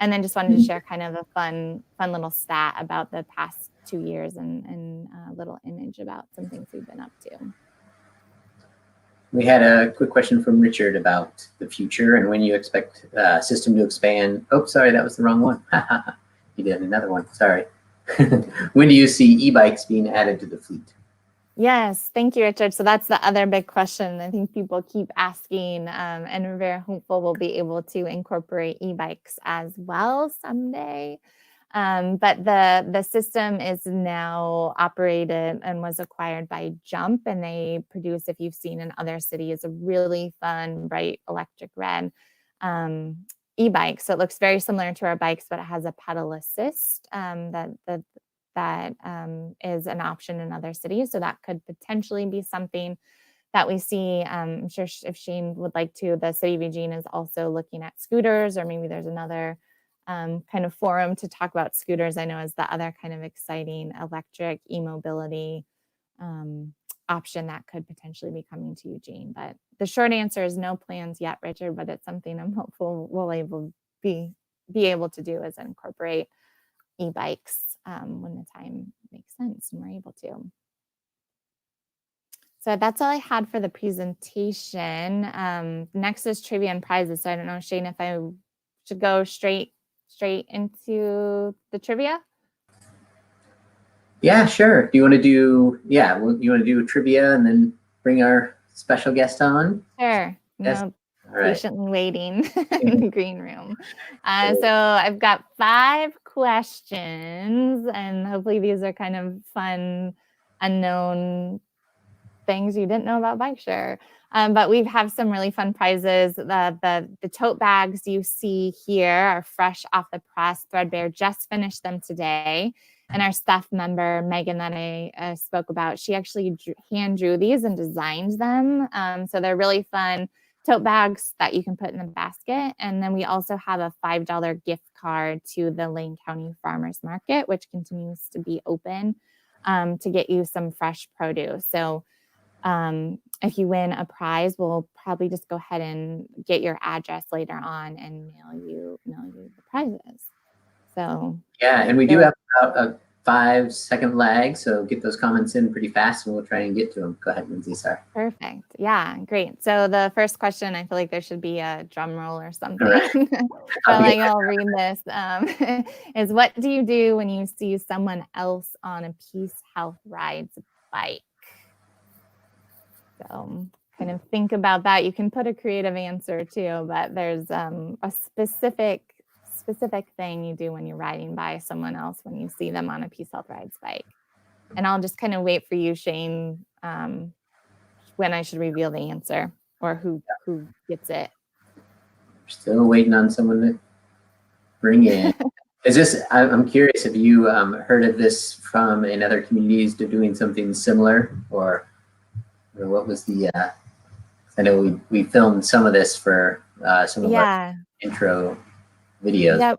S1: And then just wanted to share kind of a fun little stat about the past 2 years and a little image about some things we've been up to.
S2: We had a quick question from Richard about the future and when you expect system to expand. Oh, sorry, that was the wrong one. You did another one. Sorry. When do you see e-bikes being added to the fleet?
S1: Yes, thank you, Richard. So that's the other big question I think people keep asking, and we're very hopeful we'll be able to incorporate e-bikes as well someday. But the system is now operated and was acquired by Jump, and they produce, if you've seen in other cities, a really fun, bright electric red e-bike. So it looks very similar to our bikes, but it has a pedal assist that is an option in other cities. So that could potentially be something that we see. I'm sure if Shane would like to, the city of Eugene is also looking at scooters, or maybe there's another kind of forum to talk about scooters. I know is the other kind of exciting electric e-mobility option that could potentially be coming to Eugene. But the short answer is no plans yet, Richard, but it's something I'm hopeful we'll be able to do, is incorporate e-bikes when the time makes sense and we're able to. So that's all I had for the presentation. Next is trivia and prizes. So I don't know, Shane, if I should go straight into the trivia?
S2: Yeah, sure. Do you want to do, you want to do trivia and then bring our special guest on?
S1: Sure.
S2: Yes.
S1: No,
S2: All right.
S1: patiently waiting in the green room. So I've got 5 questions, and hopefully these are kind of fun, unknown things you didn't know about bike share. But we have some really fun prizes. The tote bags you see here are fresh off the press. Threadbare just finished them today. And our staff member, Megan, that I spoke about, she actually hand drew these and designed them. So they're really fun tote bags that you can put in the basket. And then we also have a $5 gift card to the Lane County Farmers Market, which continues to be open to get you some fresh produce. So if you win a prize, we'll probably just go ahead and get your address later on and mail you the prizes. So
S2: yeah, and we do have about a 5-second lag, so get those comments in pretty fast and we'll try and get to them. Go ahead, Lindsey, sorry.
S1: Perfect. Yeah, great. So the first question, I feel like there should be a drum roll or something.
S2: Right.
S1: I'll read this. Is what do you do when you see someone else on a PeaceHealth Rides bike? So kind of think about that. You can put a creative answer too, but there's a specific thing you do when you're riding by someone else when you see them on a PeaceHealth Rides bike. And I'll just kind of wait for you, Shane, when I should reveal the answer or who gets it.
S2: We're still waiting on someone to bring in. Is this, I'm curious, have you heard of this from in other communities doing something similar, or what was the, I know we filmed some of this for some of our intro videos.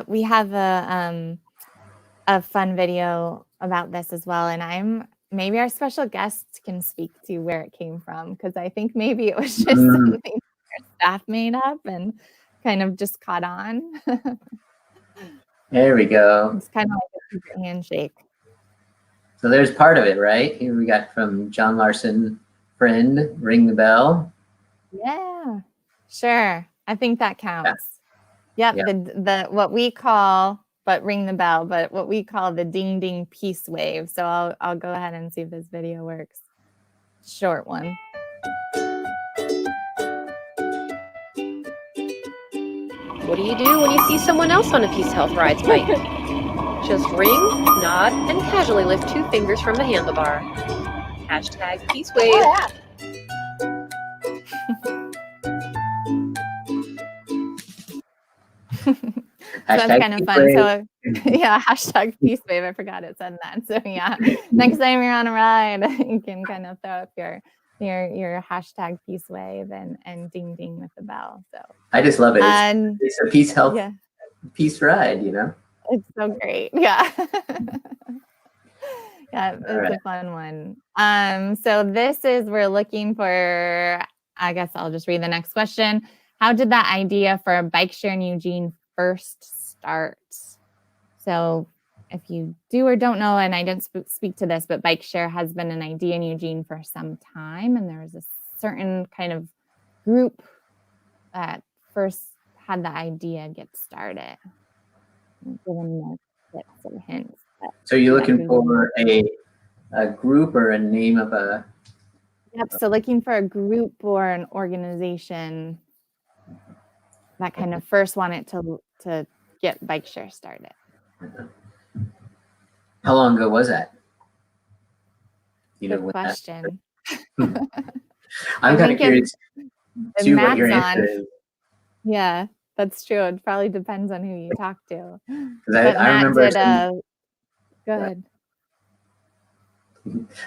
S1: We have a fun video about this as well. And maybe our special guests can speak to where it came from, because I think maybe it was just something our staff made up and kind of just caught on.
S2: There we go.
S1: It's kind of like a secret handshake.
S2: So there's part of it, right? Here we got from John Larson, friend, ring the bell.
S1: Yeah, sure. I think that counts. Yep.
S2: Yeah.
S1: The what we call, but ring the bell, but what we call the ding ding peace wave. So I'll go ahead and see if this video works. Short one.
S3: What do you do when you see someone else on a PeaceHealth Rides bike? Just ring, nod, and casually lift 2 fingers from the handlebar. Hashtag peace wave.
S1: Oh, yeah. That's kind of fun. So yeah, hashtag peace wave. I forgot it said that. So yeah, next time you're on a ride, you can kind of throw up your hashtag peace wave and ding ding with the bell. So
S2: I just love it. It's a PeaceHealth peace ride, you know?
S1: It's so great. Yeah. Yeah, it's a fun one. So we're looking for, I guess I'll just read the next question. How did that idea for a bike share in Eugene first start? So if you do or don't know, and I didn't speak to this, but bike share has been an idea in Eugene for some time. And there was a certain kind of group that first had the idea get started. Giving more tips or hints.
S2: So you're looking for a group or a name of a...
S1: Yep, so looking for a group or an organization that kind of first wanted to get bike share started.
S2: How long ago was that?
S1: Good question.
S2: I'm kind of curious too what your answer is.
S1: Yeah, that's true. It probably depends on who you talk to.
S2: Because I remember
S1: go ahead.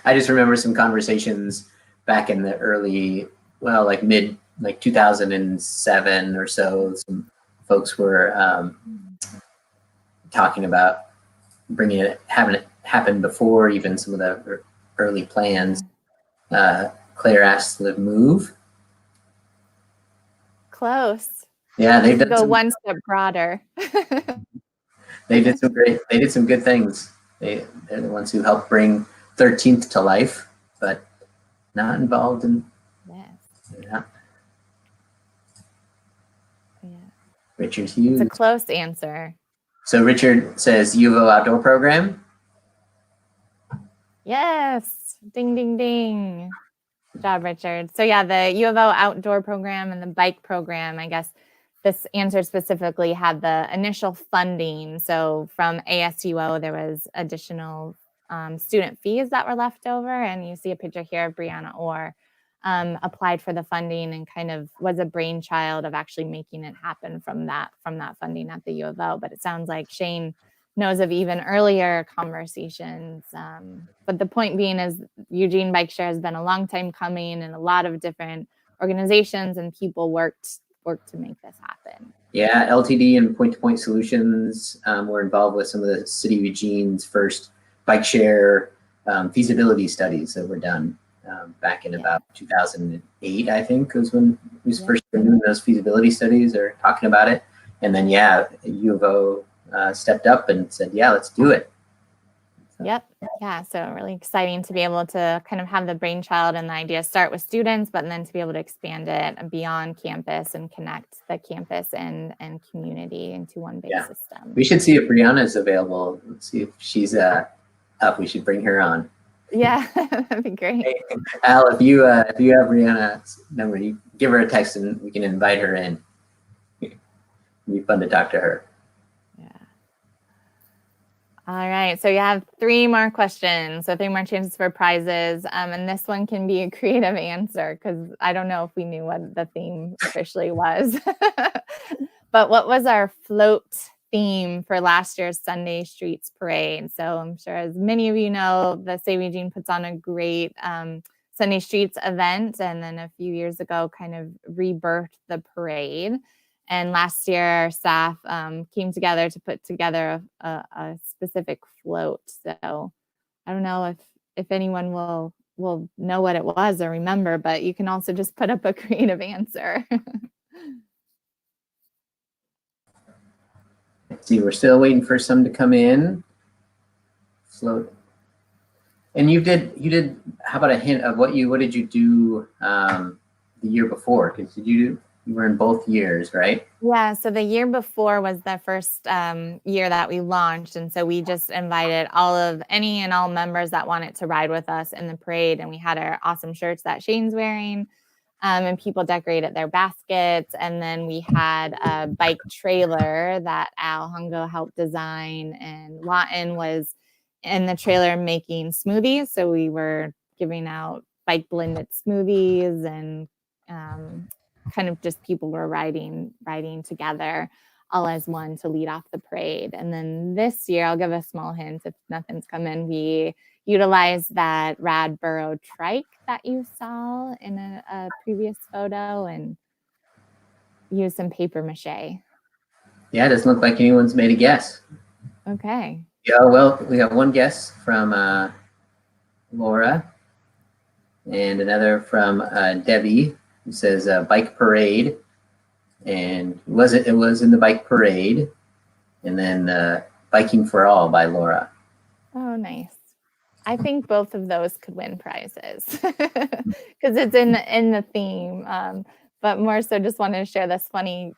S2: I just remember some conversations back in the early, well, like mid, like 2007 or so. Some folks were talking about having it happen before even some of the early plans. Claire asked to move.
S1: Close.
S2: Yeah, they've done
S1: go one step broader.
S2: They did some good things. They're the ones who helped bring 13th to life, but not involved in. Yeah. Richard Hughes.
S1: It's a close answer.
S2: So Richard says U of O outdoor program.
S1: Yes. Ding, ding, ding. Good job, Richard. So yeah, the U of O outdoor program and the bike program, I guess this answer specifically had the initial funding. So from ASUO, there was additional student fees that were left over. And you see a picture here of Brianna Orr applied for the funding and kind of was a brainchild of actually making it happen from that funding at the U of O. But it sounds like Shane knows of even earlier conversations. But the point being is Eugene Bike Share has been a long time coming, and a lot of different organizations and people worked to make this happen.
S2: Yeah, LTD and point-to-point solutions were involved with some of the City of Eugene's first bike share feasibility studies that were done back in about 2008, I think, was when we first were doing those feasibility studies or talking about it. And then, U of O stepped up and said, yeah, let's do it. So.
S1: Yep. Yeah. So really exciting to be able to kind of have the brainchild and the idea start with students, but then to be able to expand it beyond campus and connect the campus and community into one big system.
S2: We should see if Brianna is available. Let's see if she's up. We should bring her on.
S1: Yeah, that'd be great.
S2: Hey, Al, if you have Brianna's number, you give her a text and we can invite her in. It'd be fun to talk to her.
S1: All right, so you have 3 more questions, so 3 more chances for prizes, and this one can be a creative answer because I don't know if we knew what the theme officially was. But what was our float theme for last year's Sunday Streets Parade? So I'm sure as many of you know, the Save Eugene puts on a great Sunday Streets event, and then a few years ago kind of rebirthed the parade. And last year, our staff came together to put together a specific float. So I don't know if anyone will know what it was or remember, but you can also just put up a creative answer.
S2: Let's see, we're still waiting for some to come in. Float. And you did. How about a hint of what did you do the year before? Because you were in both years, right?
S1: Yeah, so the year before was the first year that we launched. And so we just invited any and all members that wanted to ride with us in the parade. And we had our awesome shirts that Shane's wearing, and people decorated their baskets. And then we had a bike trailer that Al Hungo helped design. And Lawton was in the trailer making smoothies. So we were giving out bike blended smoothies and kind of just people were riding together all as one to lead off the parade. And then this year, I'll give a small hint if nothing's come in, we utilized that rad burrow trike that you saw in a previous photo and used some paper mache.
S2: Yeah, it doesn't look like anyone's made a guess.
S1: Okay.
S2: Yeah, well, we got one guess from Laura and another from Debbie. It says bike parade, and it was in the bike parade, and then biking for all by Laura.
S1: Oh, nice. I think both of those could win prizes because it's in the theme. But but more so just wanted to share this funny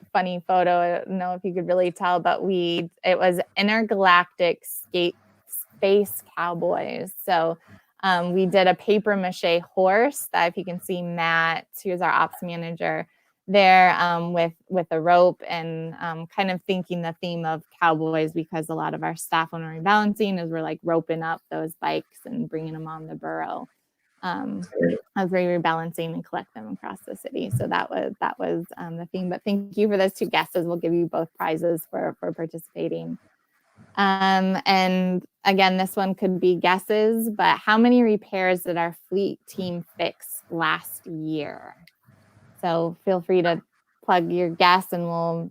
S1: photo. I don't know if you could really tell, but it was intergalactic space cowboys. So we did a paper mache horse that, if you can see Matt, who's our ops manager there, with a rope, and kind of thinking the theme of cowboys, because a lot of our staff when we're rebalancing is we're like roping up those bikes and bringing them on the burro as we rebalancing and collect them across the city. So that was the theme. But thank you for those two guesses. We'll give you both prizes for participating. And again, this one could be guesses, but how many repairs did our fleet team fix last year? So feel free to plug your guess and we'll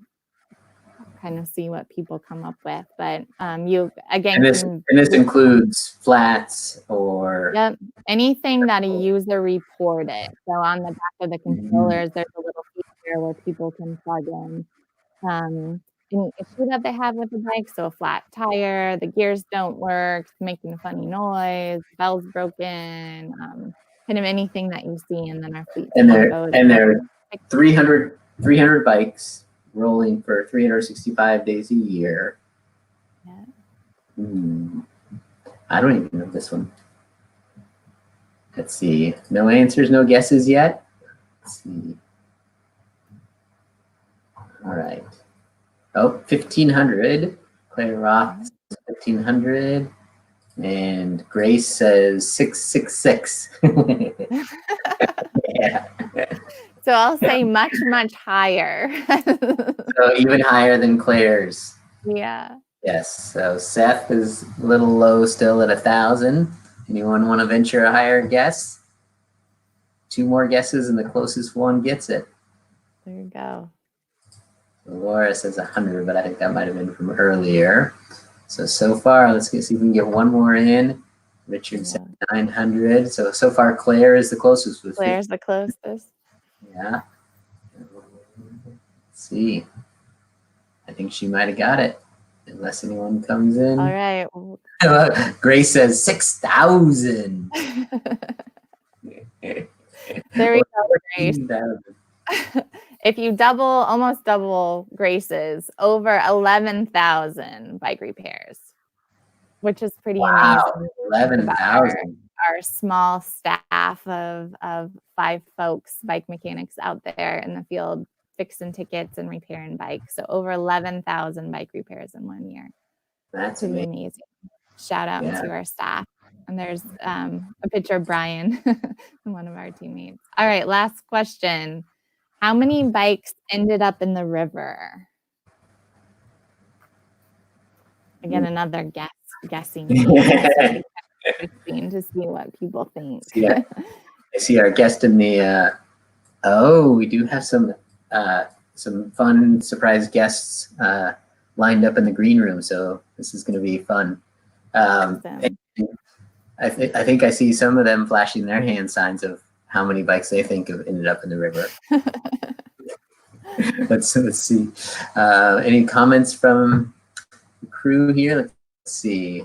S1: kind of see what people come up with. But you, again,
S2: and this includes flats or...
S1: Yep, anything that a user reported. So on the back of the controllers, there's a little feature where people can plug in any issue that they have with the bike. So a flat tire, the gears don't work, it's making a funny noise, bell's broken, kind of anything that you see. And then our fleet
S2: and there are 300 bikes rolling for 365 days a year.
S1: Yeah.
S2: I don't even know this one. Let's see. No answers, no guesses yet. Let's see. All right. Oh, 1,500. Claire Roth says 1,500. And Grace says 666. Yeah.
S1: So I'll say much, much higher.
S2: So even higher than Claire's.
S1: Yeah.
S2: Yes. So Seth is a little low still at 1,000. Anyone want to venture a higher guess? 2 more guesses and the closest one gets it.
S1: There you go.
S2: Laura says 100, but I think that might have been from earlier. So far, let's see if we can get one more in. Richard said 900. So far, Claire is the closest. With
S1: Claire's the closest.
S2: Yeah. Let's see. I think she might have got it, unless anyone comes in.
S1: All right.
S2: Grace says 6,000.
S1: There we go, Grace. If you almost double Grace's, over 11,000 bike repairs, which is pretty amazing.
S2: 11,000.
S1: Our small staff of 5 folks, bike mechanics out there in the field, fixing tickets and repairing bikes. So over 11,000 bike repairs in 1 year.
S2: That's
S1: pretty amazing. Shout out to our staff. And there's a picture of Brian, one of our teammates. All right, last question. How many bikes ended up in the river? Again, another guessing to see what people think.
S2: Yeah, I see our guest in the. We do have some fun surprise guests lined up in the green room, so this is going to be fun. I think I see some of them flashing their hand signs of how many bikes they think have ended up in the river. Let's see. Any comments from the crew here? Let's see.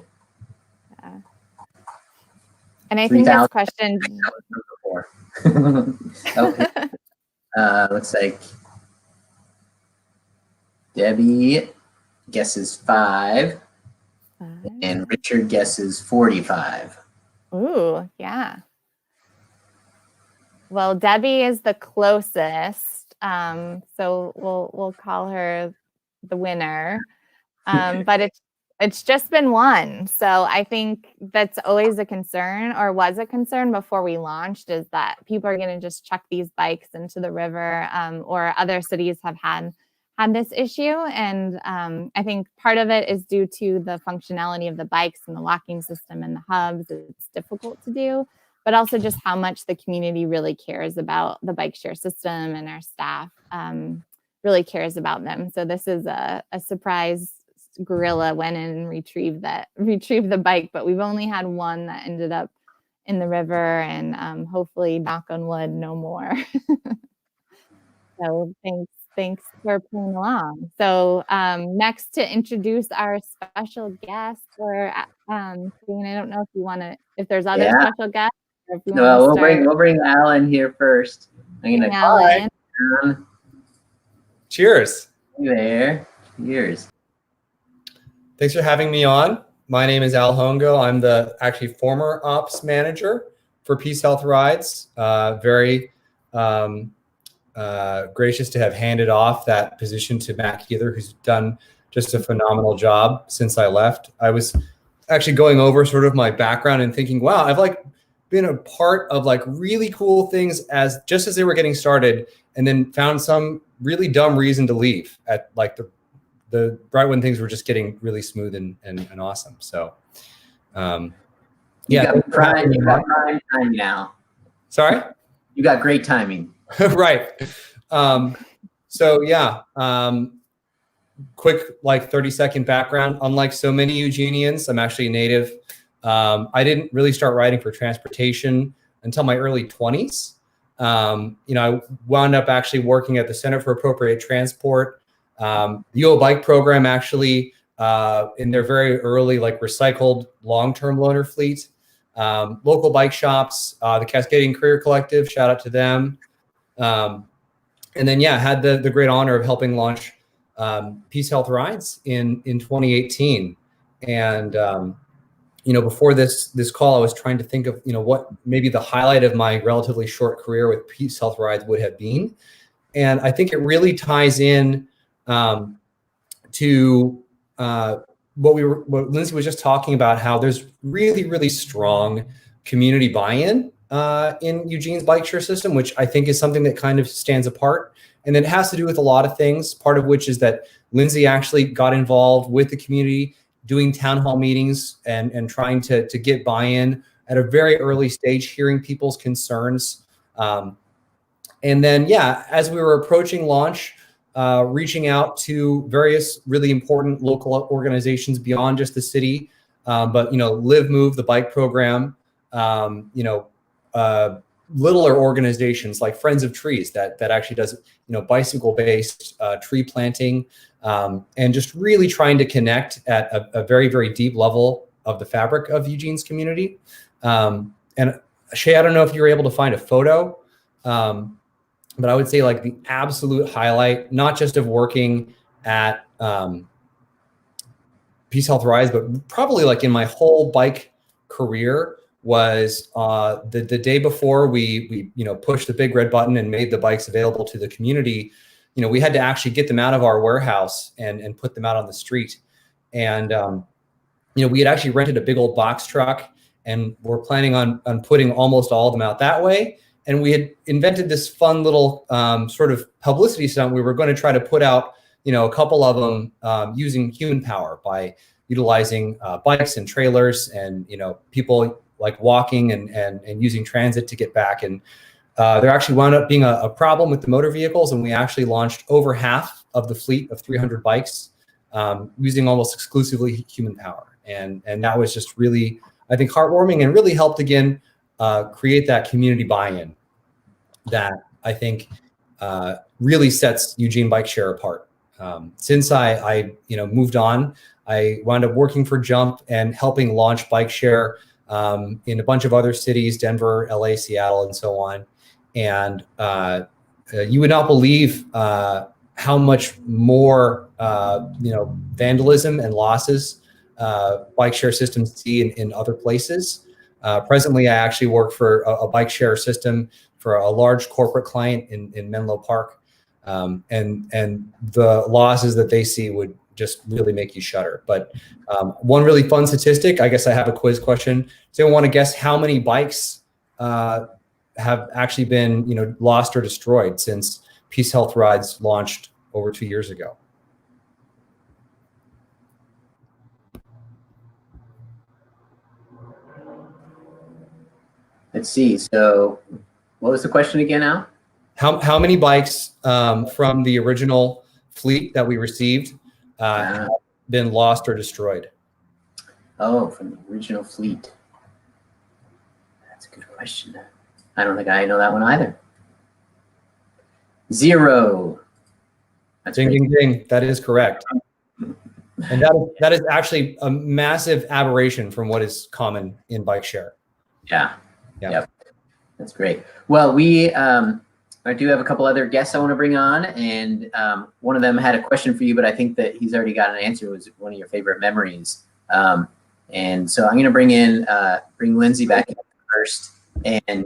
S1: And I think this question.
S2: Okay. Looks like Debbie guesses 5. And Richard guesses 45.
S1: Ooh, yeah. Well, Debbie is the closest, so we'll call her the winner. But it's just been 1, so I think that's always a concern, or was a concern before we launched, is that people are going to just chuck these bikes into the river, or other cities have had this issue. And I think part of it is due to the functionality of the bikes and the locking system and the hubs. It's difficult to do, but also just how much the community really cares about the bike share system, and our staff really cares about them. So this is a surprise. Gorilla went in and retrieved the bike, but we've only had 1 that ended up in the river, and hopefully, knock on wood, no more. So thanks for playing along. So next, to introduce our special guest, or Shane, I don't know if there's other special guests. Or if you
S2: we'll bring Alan here first. I'm gonna
S4: Cheers.
S2: Hey there. Cheers.
S4: Thanks for having me on. My name is Al Hongo. I'm the actually former ops manager for PeaceHealth Rides. Very gracious to have handed off that position to Matt Keeler, who's done just a phenomenal job since I left. I was actually going over sort of my background and thinking, wow, I've like been a part of like really cool things just as they were getting started, and then found some really dumb reason to leave at like the right when things were just getting really smooth and awesome. So
S2: You got prime timing now.
S4: Sorry?
S2: You got great timing.
S4: Right. So yeah, quick like 30-second background. Unlike so many Eugenians, I'm actually a native. I didn't really start riding for transportation until my early 20s. I wound up actually working at the Center for Appropriate Transport. The UO Bike program actually in their very early like recycled long-term loaner fleet. Local bike shops, the Cascading Career Collective, shout out to them. And then, yeah, had the great honor of helping launch PeaceHealth Rides in 2018. And, before this call, I was trying to think of, what maybe the highlight of my relatively short career with PeaceHealth Rides would have been. And I think it really ties in to what Lindsey was just talking about, how there's really, really strong community buy-in in Eugene's bike share system, which I think is something that kind of stands apart. And it has to do with a lot of things, part of which is that Lindsey actually got involved with the community, doing town hall meetings and trying to get buy-in at a very early stage, hearing people's concerns. And then, yeah, as we were approaching launch, reaching out to various really important local organizations beyond just the city, but, Live Move, the bike program, littler organizations like Friends of Trees that actually does, bicycle-based tree planting, and just really trying to connect at a very, very deep level of the fabric of Eugene's community. And Shay, I don't know if you were able to find a photo, but I would say like the absolute highlight, not just of working at PeaceHealth Rides, but probably like in my whole bike career, was the day before we pushed the big red button and made the bikes available to the community. We had to actually get them out of our warehouse and put them out on the street. And we had actually rented a big old box truck, and we're planning on putting almost all of them out that way. And we had invented this fun little sort of publicity stunt. We were going to try to put out, a couple of them using human power by utilizing bikes and trailers and, people like walking and using transit to get back. And there actually wound up being a problem with the motor vehicles. And we actually launched over half of the fleet of 300 bikes using almost exclusively human power. And that was just really, I think, heartwarming and really helped again create that community buy-in that I think really sets Eugene Bike Share apart. Since I moved on, I wound up working for Jump and helping launch Bike Share in a bunch of other cities, Denver, LA, Seattle, and so on. And you would not believe how much more vandalism and losses bike share systems see in other places. Presently, I actually work for a bike share system for a large corporate client in Menlo Park. And the losses that they see would just really make you shudder. But one really fun statistic, I guess I have a quiz question. Does anyone want to guess how many bikes have actually been lost or destroyed since PeaceHealth Rides launched over 2 years ago?
S2: Let's see. So what was the question again, Al?
S4: How many bikes from the original fleet that we received have been lost or destroyed?
S2: Oh, from the original fleet. That's a good question. I don't think I know that one either. 0. That's
S4: ding,
S2: great.
S4: ding, ding. That is correct. And that is actually a massive aberration from what is common in bike share.
S2: Yeah. Yep. That's great. Well, we I do have a couple other guests I want to bring on, and one of them had a question for you, but I think that he's already got an answer. It was one of your favorite memories. And so I'm going to bring Lindsey back in first and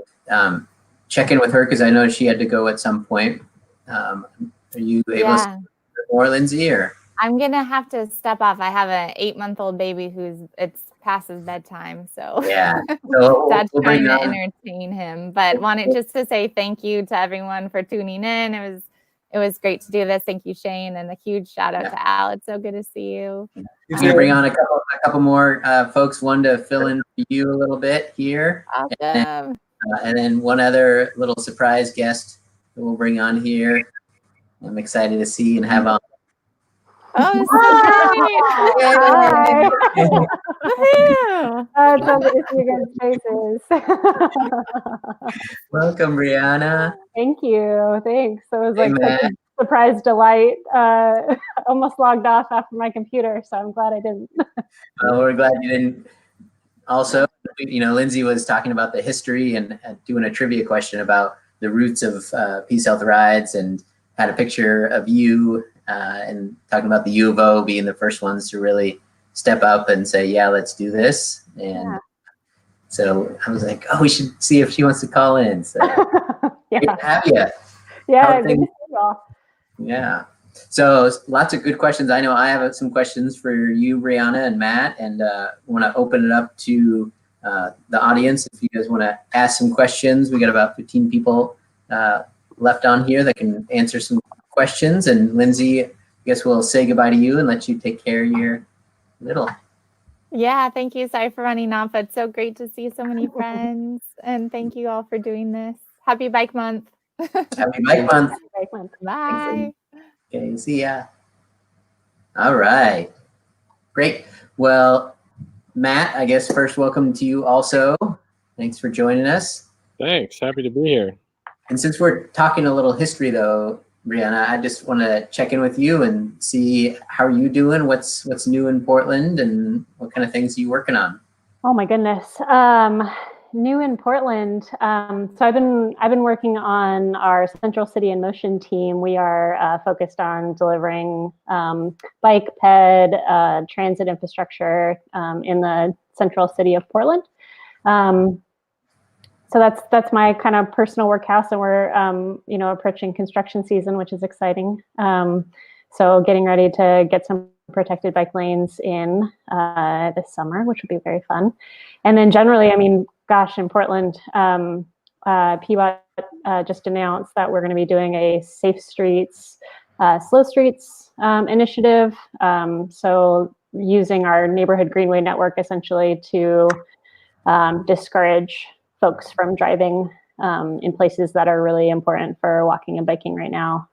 S2: check in with her because I know she had to go at some point. Are you able to say more, Lindsey, or?
S1: I'm going to have to step off. I have an 8-month-old baby it's past his bedtime. So
S2: yeah, so
S1: that's
S2: we'll
S1: trying to entertain him. But wanted just to say thank you to everyone for tuning in. It was great to do this. Thank you, Shane, and a huge shout out to Al. It's so good to see you.
S2: I'm going to bring on a couple more folks, one to fill in for you a little bit here.
S1: Awesome.
S2: And then one other little surprise guest that we'll bring on here. I'm excited to see and have on.
S1: Oh, so great.
S5: It's so good to see you guys' faces.
S2: Welcome, Brianna.
S5: Thank you. Thanks. It was like such a surprise delight. Almost logged off after my computer, so I'm glad I didn't.
S2: Well, we're glad you didn't. Also, Lindsey was talking about the history and doing a trivia question about the roots of PeaceHealth Rides, and had a picture of you and talking about the U of O being the first ones to really step up and say, yeah, let's do this. And so I was like, oh, we should see if she wants to call in. So
S5: Yeah.
S2: good to have you.
S5: Yeah, good to see you all.
S2: Yeah. So lots of good questions. I know I have some questions for you, Brianna and Matt, and want to open it up to the audience. If you guys want to ask some questions, we got about 15 people left on here that can answer some questions. And Lindsey, I guess we'll say goodbye to you and let you take care of your little.
S1: Yeah, thank you. Sorry for running off. It's so great to see so many friends. And thank you all for doing this. Happy Bike Month.
S2: Happy Bike Month.
S5: Happy Bike Month.
S1: Bye.
S2: Okay, see ya. All right. Great. Well, Matt, I guess first welcome to you also. Thanks for joining us.
S6: Thanks. Happy to be here.
S2: And since we're talking a little history though, Brianna, I just want to check in with you and see how are you doing? What's new in Portland, and what kind of things are you working on?
S5: Oh my goodness. New in Portland. So I've been working on our Central City in Motion team. We are focused on delivering bike, ped, transit infrastructure in the Central City of Portland. So that's my kind of personal workhouse, and we're approaching construction season, which is exciting. So getting ready to get some protected bike lanes in this summer, which would be very fun. And then generally, I mean, gosh, in Portland, PBOT just announced that we're going to be doing a Safe Streets, Slow Streets initiative. So using our neighborhood greenway network essentially to discourage folks from driving in places that are really important for walking and biking right now,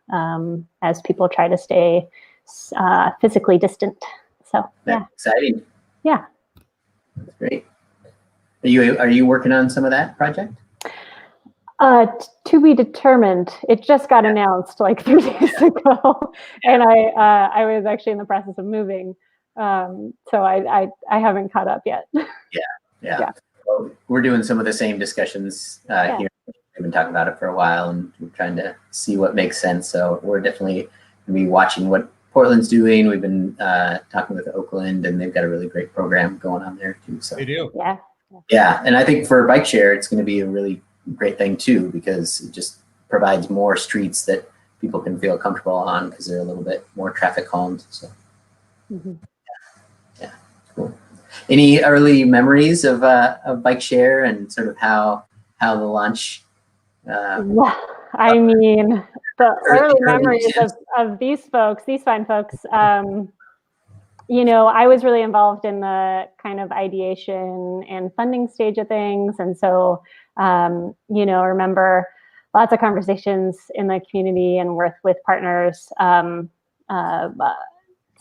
S5: as people try to stay physically distant. So
S2: That's exciting.
S5: Yeah.
S2: That's great. Are you working on some of that project?
S5: To be determined. It just got announced like 3 days ago, and I was actually in the process of moving, so I haven't caught up yet.
S2: Yeah. Well, we're doing some of the same discussions here. We've been talking about it for a while, and we're trying to see what makes sense. So we're definitely going to be watching what Portland's doing. We've been talking with Oakland, and they've got a really great program going on there too. So
S4: They do.
S2: Yeah, and I think for bike share, it's going to be a really great thing too, because it just provides more streets that people can feel comfortable on because they're a little bit more traffic calmed. So yeah, cool. Any early memories of bike share and sort of how the launch?
S5: I mean, the early memories of these fine folks. I was really involved in the kind of ideation and funding stage of things. And so, remember lots of conversations in the community and with partners,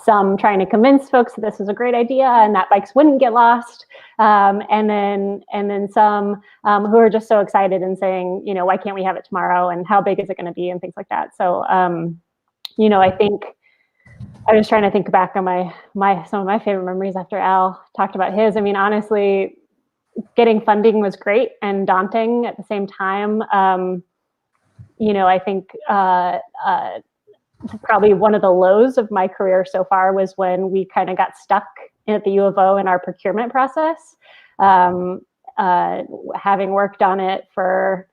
S5: some trying to convince folks that this was a great idea and that bikes wouldn't get lost. And then some who are just so excited and saying, why can't we have it tomorrow? And how big is it going to be? And things like that. So, I think I was trying to think back on some of my favorite memories after Al talked about his. I mean, honestly, getting funding was great and daunting at the same time. I think probably one of the lows of my career so far was when we kind of got stuck at the U of O in our procurement process. Having worked on it for,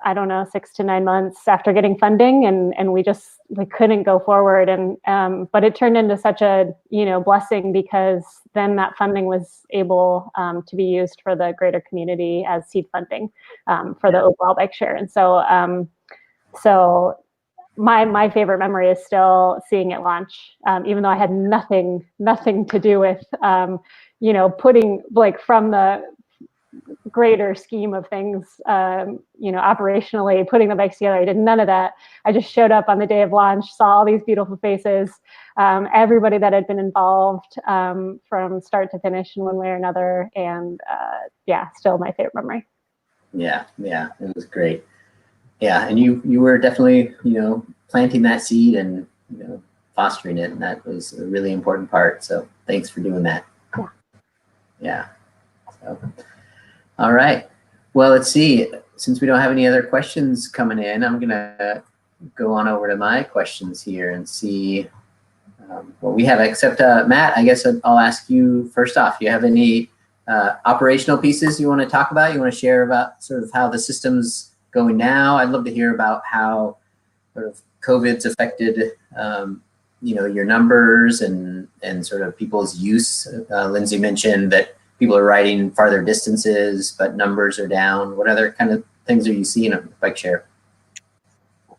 S5: I don't know, 6 to 9 months after getting funding, and we couldn't go forward. And but it turned into such a blessing, because then that funding was able to be used for the greater community as seed funding for the overall bike share. And so my favorite memory is still seeing it launch, even though I had nothing to do with putting, like, from the greater scheme of things, operationally putting the bikes together. I did none of that. I just showed up on the day of launch, saw all these beautiful faces, everybody that had been involved from start to finish in one way or another. And still my favorite memory.
S2: Yeah, it was great. Yeah, and you were definitely, planting that seed and, fostering it, and that was a really important part. So thanks for doing that. Yeah. So, all right. Well, let's see. Since we don't have any other questions coming in, I'm gonna go on over to my questions here and see what we have. Except Matt, I guess I'll ask you first off. Do you have any operational pieces you want to talk about? You want to share about sort of how the system's going now? I'd love to hear about how sort of COVID's affected, your numbers and sort of people's use. Lindsey mentioned that people are riding farther distances, but numbers are down. What other kind of things are you seeing on bike share?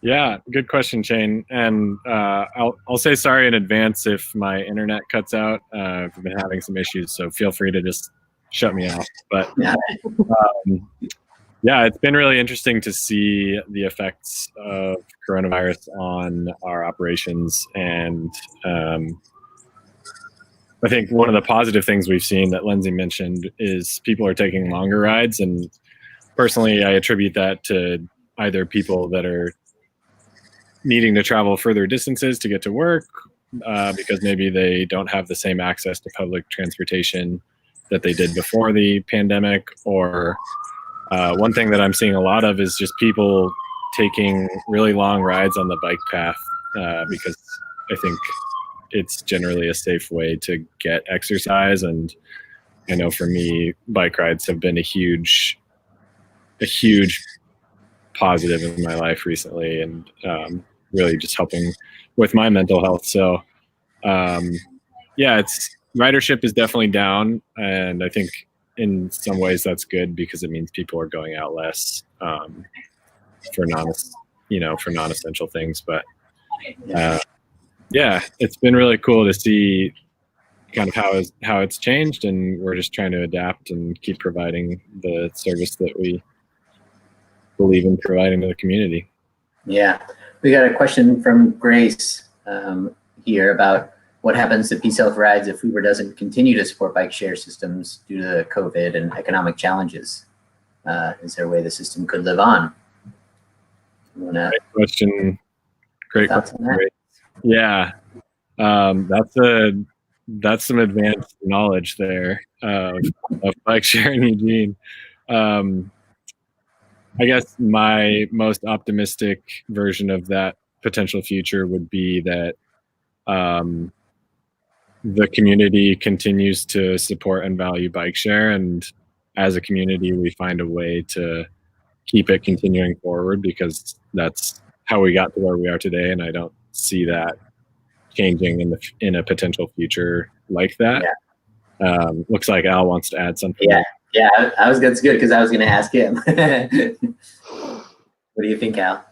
S6: Yeah, good question, Shane. And I'll say sorry in advance if my internet cuts out. I've been having some issues, so feel free to just shut me off. But it's been really interesting to see the effects of coronavirus on our operations. And I think one of the positive things we've seen that Lindsey mentioned is people are taking longer rides. And personally, I attribute that to either people that are needing to travel further distances to get to work because maybe they don't have the same access to public transportation that they did before the pandemic, or one thing that I'm seeing a lot of is just people taking really long rides on the bike path because I think it's generally a safe way to get exercise. And I know for me, bike rides have been a huge positive in my life recently, and really just helping with my mental health. So ridership is definitely down, and I think in some ways that's good because it means people are going out less for non-essential things. But it's been really cool to see kind of how it's changed, and we're just trying to adapt and keep providing the service that we believe in providing to the community. Yeah,
S2: we got a question from Grace here about what happens to PeaceHealth Rides if Uber doesn't continue to support bike share systems due to COVID and economic challenges. Is there a way the system could live on?
S6: Great question. Great question. Great. Yeah, that's some advanced knowledge there of bike sharing, Eugene. I guess my most optimistic version of that potential future would be that the community continues to support and value bike share, and as a community we find a way to keep it continuing forward, because that's how we got to where we are today, and I don't see that changing in a potential future like that. Yeah. Looks like Al wants to add something.
S2: Yeah, that's good because I was going to ask him. What do you think, Al?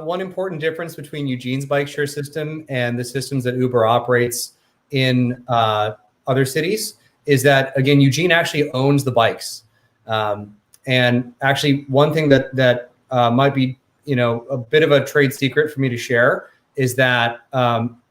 S4: One important difference between Eugene's bike share system and the systems that Uber operates in other cities is that, again, Eugene actually owns the bikes. And actually, one thing that might be, a bit of a trade secret for me to share is that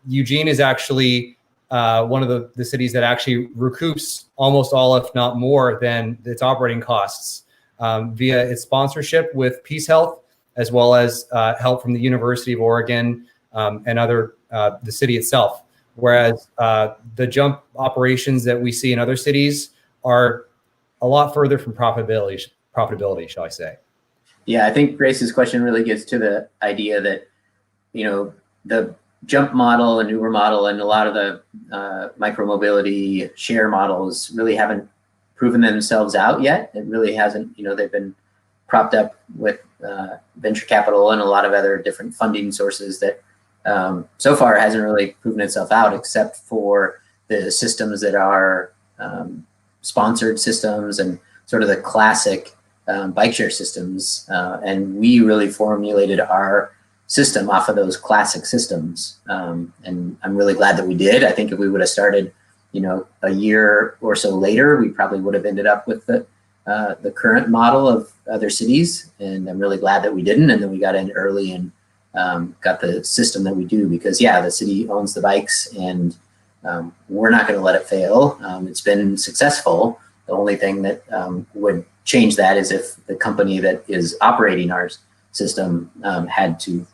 S4: Eugene is actually one of the cities that actually recoups almost all, if not more, than its operating costs via its sponsorship with PeaceHealth, as well as help from the University of Oregon and the city itself. Whereas the jump operations that we see in other cities are a lot further from profitability, shall I say.
S2: Yeah, I think Grace's question really gets to the idea that, the jump model and Uber model and a lot of the micromobility share models really haven't proven themselves out yet. It really hasn't, they've been propped up with venture capital and a lot of other different funding sources that so far hasn't really proven itself out, except for the systems that are sponsored systems and sort of the classic bike share systems. And we really formulated our system off of those classic systems. And I'm really glad that we did. I think if we would have started, a year or so later, we probably would have ended up with the current model of other cities. And I'm really glad that we didn't. And then we got in early and got the system that we do, because the city owns the bikes and we're not going to let it fail. It's been successful. The only thing that would change that is if the company that is operating our system had to,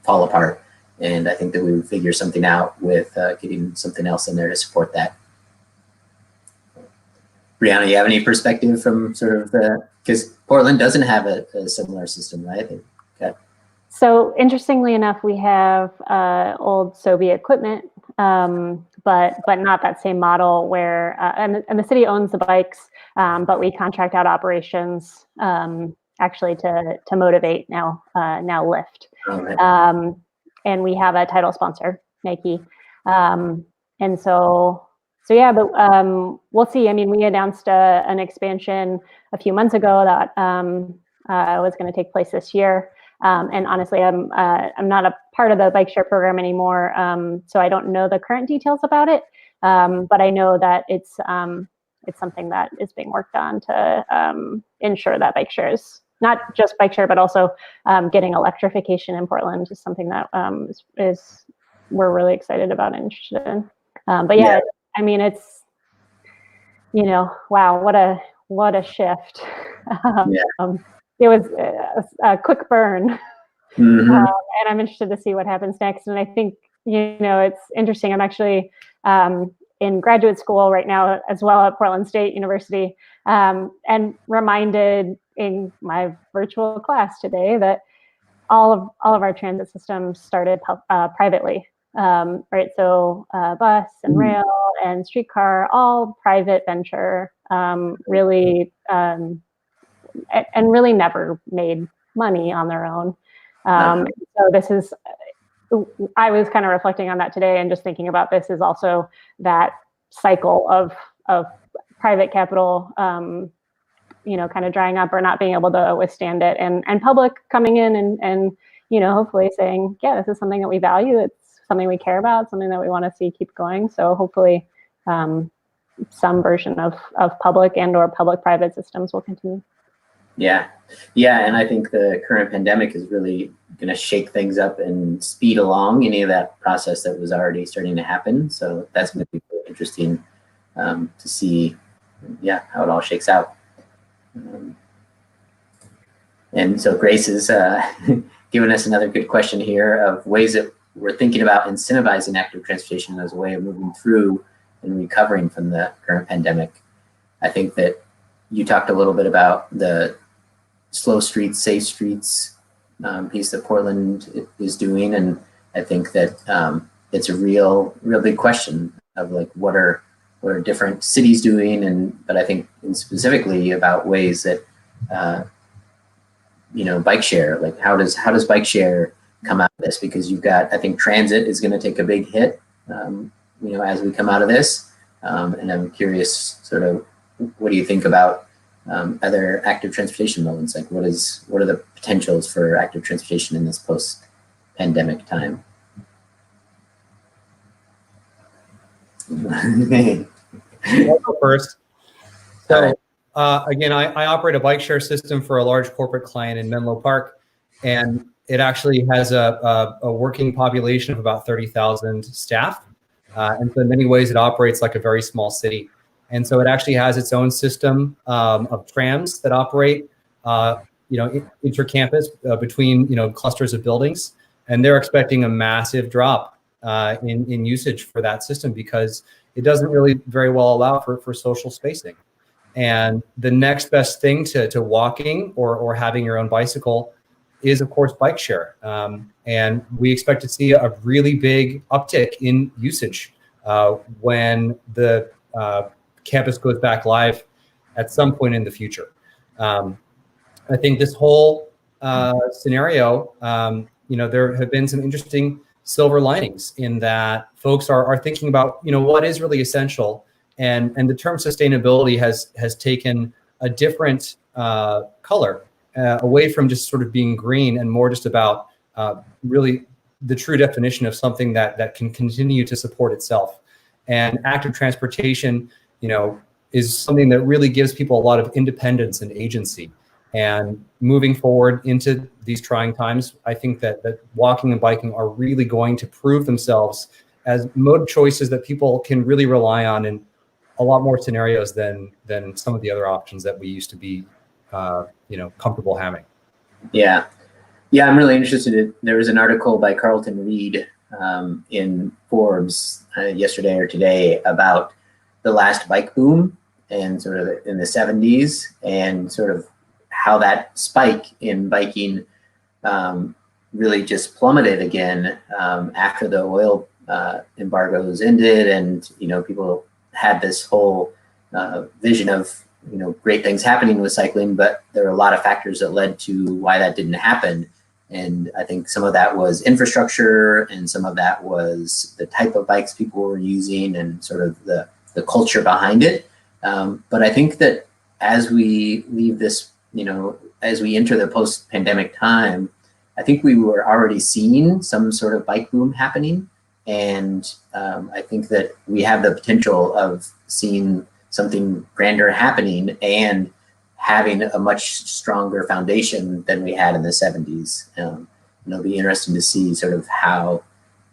S2: fall apart. And I think that we would figure something out with getting something else in there to support that. Brianna, you have any perspective from sort of because Portland doesn't have a similar system, right? Okay.
S5: So interestingly enough, we have old Soviet equipment, but not that same model where, and the city owns the bikes, but we contract out operations actually to motivate now Lyft.
S2: Right.
S5: And we have a title sponsor, Nike. And so yeah, but we'll see. I mean, we announced an expansion a few months ago that was going to take place this year. And honestly, I'm not a part of the bike share program anymore, so I don't know the current details about it. But I know that it's something that is being worked on to ensure that bike shares, not just bike share, but also getting electrification in Portland is something that is we're really excited about and interested in. But yeah, I mean, it's wow, what a shift. It was a quick burn,
S2: Mm-hmm.
S5: and I'm interested to see what happens next. And I think it's interesting. I'm actually in graduate school right now as well at Portland State University, and reminded in my virtual class today that all of our transit systems started privately, right? So bus and rail and streetcar, all private venture, really. And really never made money on their own. So this is, I was kind of reflecting on that today and just thinking about this is also that cycle of private capital, kind of drying up or not being able to withstand it, and public coming in and hopefully saying, yeah, this is something that we value. It's something we care about, something that we want to see keep going. So hopefully some version of public and or public-private systems will continue.
S2: Yeah, and I think the current pandemic is really going to shake things up and speed along any of that process that was already starting to happen. So that's going to be really interesting to see, how it all shakes out. And so Grace is giving us another good question here of ways that we're thinking about incentivizing active transportation as a way of moving through and recovering from the current pandemic. I think that you talked a little bit about the slow streets, safe streets piece that Portland is doing, and I think that it's a real big question of like what are different cities doing, but I think specifically about ways that bike share, like how does bike share come out of this? Because you've got, I think transit is going to take a big hit, as we come out of this, and I'm curious, sort of, what do you think about other active transportation modes? Like what are the potentials for active transportation in this post-pandemic time?
S4: I'll go first. So again, I operate a bike share system for a large corporate client in Menlo Park, and it actually has a working population of about 30,000 staff. And so in many ways, it operates like a very small city. And so it actually has its own system of trams that operate, intercampus between, clusters of buildings. And they're expecting a massive drop in usage for that system because it doesn't really very well allow for social spacing. And the next best thing to walking or having your own bicycle is, of course, bike share. And we expect to see a really big uptick in usage when the campus goes back live at some point in the future. I think this whole scenario, there have been some interesting silver linings in that folks are thinking about, what is really essential. And the term sustainability has taken a different color away from just sort of being green and more just about really the true definition of something that can continue to support itself. And active transportation, is something that really gives people a lot of independence and agency. And moving forward into these trying times, I think that walking and biking are really going to prove themselves as mode choices that people can really rely on in a lot more scenarios than some of the other options that we used to be, comfortable having.
S2: Yeah, I'm really interested. There was an article by Carlton Reed in Forbes yesterday or today about the last bike boom and sort of in the 70s and sort of how that spike in biking really just plummeted again after the oil embargoes ended, and people had this whole vision of great things happening with cycling, but there are a lot of factors that led to why that didn't happen. And I think some of that was infrastructure, and some of that was the type of bikes people were using and sort of the culture behind it. But I think that as we leave this, as we enter the post-pandemic time, I think we were already seeing some sort of bike boom happening. And I think that we have the potential of seeing something grander happening and having a much stronger foundation than we had in the 70s. It'll be interesting to see sort of how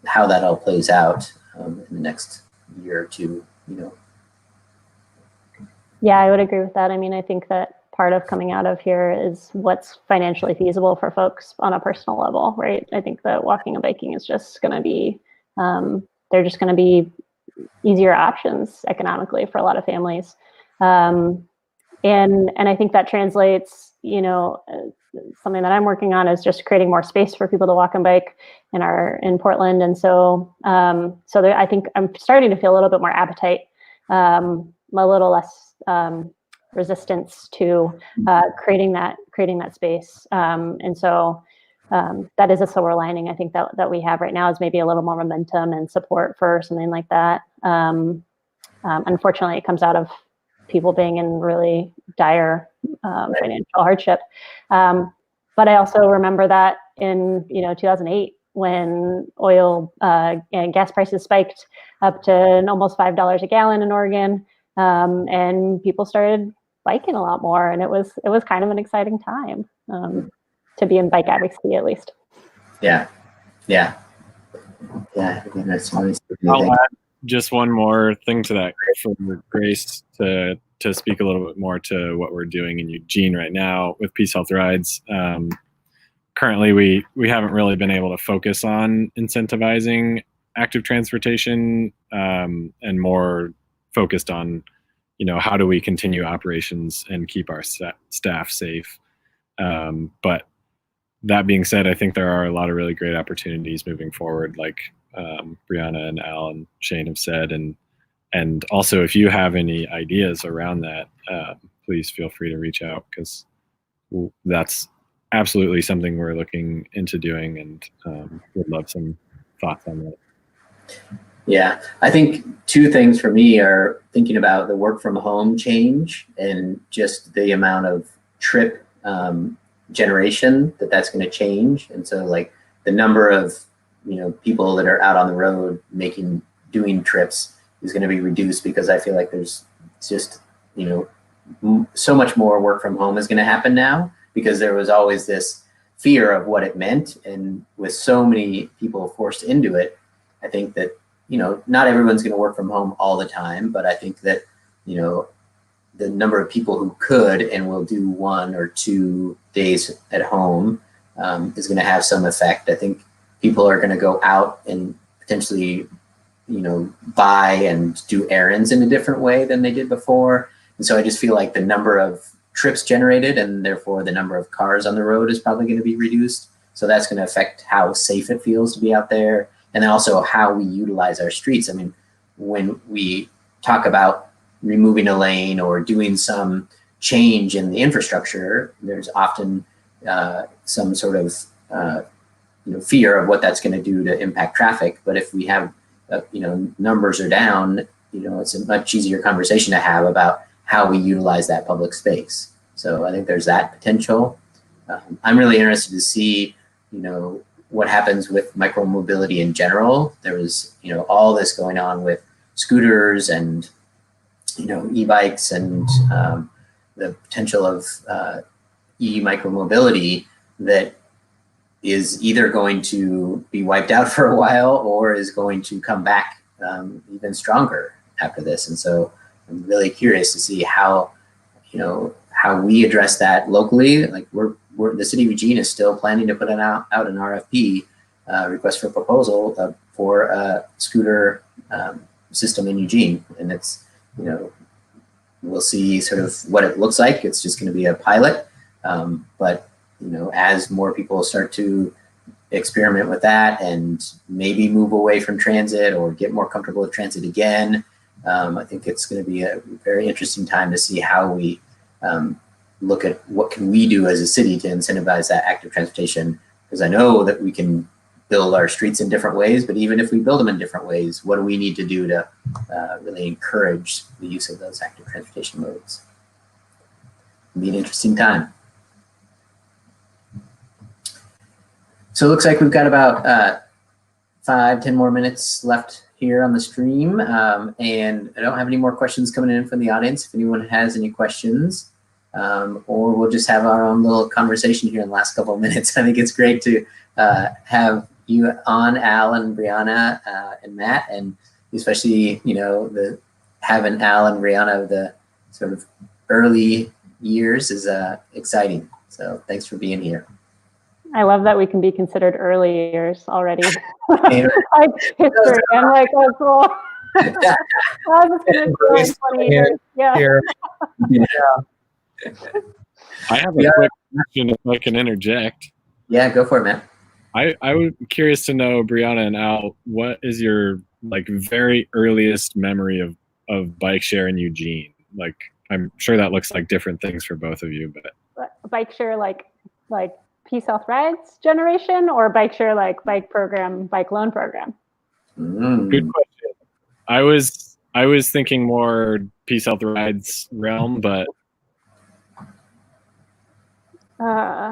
S2: that all plays out in the next year or two.
S5: Yeah, I would agree with that. I mean, I think that part of coming out of here is what's financially feasible for folks on a personal level, right? I think that walking and biking is just going to be, they're just going to be easier options economically for a lot of families. And I think that translates, something that I'm working on is just creating more space for people to walk and bike in Portland. And so, I think I'm starting to feel a little bit more appetite, a little less resistance to creating that space. And so that is a silver lining, I think, that we have right now, is maybe a little more momentum and support for something like that. Unfortunately, it comes out of people being in really dire financial hardship. But I also remember that in 2008, when oil and gas prices spiked up to almost $5 a gallon in Oregon, and people started biking a lot more, and it was kind of an exciting time to be in bike advocacy, at least.
S2: Yeah. Again, that's
S6: I'll add just one more thing to that for Grace to speak a little bit more to what we're doing in Eugene right now with PeaceHealth Rides. Currently, we haven't really been able to focus on incentivizing active transportation and more focused on, how do we continue operations and keep our staff safe. But that being said, I think there are a lot of really great opportunities moving forward, like Brianna and Al and Shane have said. And also, if you have any ideas around that, please feel free to reach out, because that's absolutely something we're looking into doing, and would love some thoughts on that.
S2: Yeah, I think two things for me are thinking about the work from home change and just the amount of trip generation that's going to change. And so like the number of, people that are out on the road doing trips is going to be reduced, because I feel like there's just, so much more work from home is going to happen now, because there was always this fear of what it meant. And with so many people forced into it, I think that, not everyone's going to work from home all the time, but I think that, the number of people who could and will do 1 or 2 days at home is going to have some effect. I think people are going to go out and potentially, buy and do errands in a different way than they did before. And so I just feel like the number of trips generated and therefore the number of cars on the road is probably going to be reduced. So that's going to affect how safe it feels to be out there, and then also how we utilize our streets. I mean, when we talk about removing a lane or doing some change in the infrastructure, there's often some sort of fear of what that's going to do to impact traffic. But if we have numbers are down, it's a much easier conversation to have about how we utilize that public space. So I think there's that potential. I'm really interested to see what happens with micromobility in general. There was all this going on with scooters and e-bikes and the potential of e-micromobility that is either going to be wiped out for a while or is going to come back even stronger after this. And so I'm really curious to see how we address that locally. Like the city of Eugene is still planning to put out an RFP, request for proposal for a scooter system in Eugene. And it's, we'll see sort of what it looks like. It's just going to be a pilot. But as more people start to experiment with that and maybe move away from transit or get more comfortable with transit again, I think it's going to be a very interesting time to see how we look at what can we do as a city to incentivize that active transportation. Because I know that we can build our streets in different ways, but even if we build them in different ways, what do we need to do to really encourage the use of those active transportation modes? It'll be an interesting time. So it looks like we've got about 5-10 more minutes left here on the stream. And I don't have any more questions coming in from the audience. If anyone has any questions, or we'll just have our own little conversation here in the last couple of minutes. I think it's great to have you on, Al and Brianna and Matt, and especially, having Al and Brianna the sort of early years is exciting. So thanks for being here.
S5: I love that we can be considered early years already. Like history. I'm like, oh, cool. I was going to do 20 years. Yeah.
S6: I have a quick question if I can interject.
S2: Yeah, go for it, man.
S6: I was curious to know, Brianna and Al, what is your very earliest memory of bike share in Eugene? Like, I'm sure that looks like different things for both of you, but
S5: bike share like PeaceHealth Rides generation, or bike share like bike program, bike loan program?
S6: Good question. I was thinking more PeaceHealth Rides realm, but
S5: man,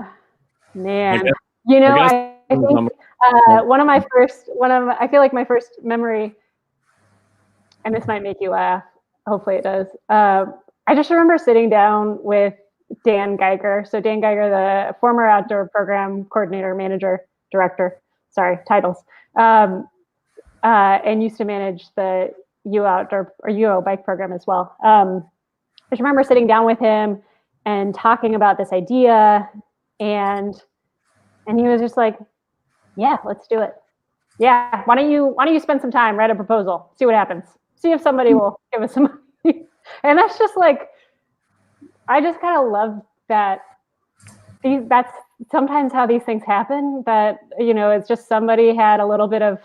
S5: I think I feel like my first memory, and this might make you laugh, hopefully it does. I just remember sitting down with Dan Geiger. So Dan Geiger, the former outdoor program coordinator, manager, director, sorry, titles, and used to manage the UO bike program as well. I just remember sitting down with him and talking about this idea, and he was just like, yeah, let's do it. Yeah, why don't you spend some time, write a proposal, see what happens, see if somebody will give us some money. And that's just like, I just kind of love that. That's sometimes how these things happen, that, it's just somebody had a little bit of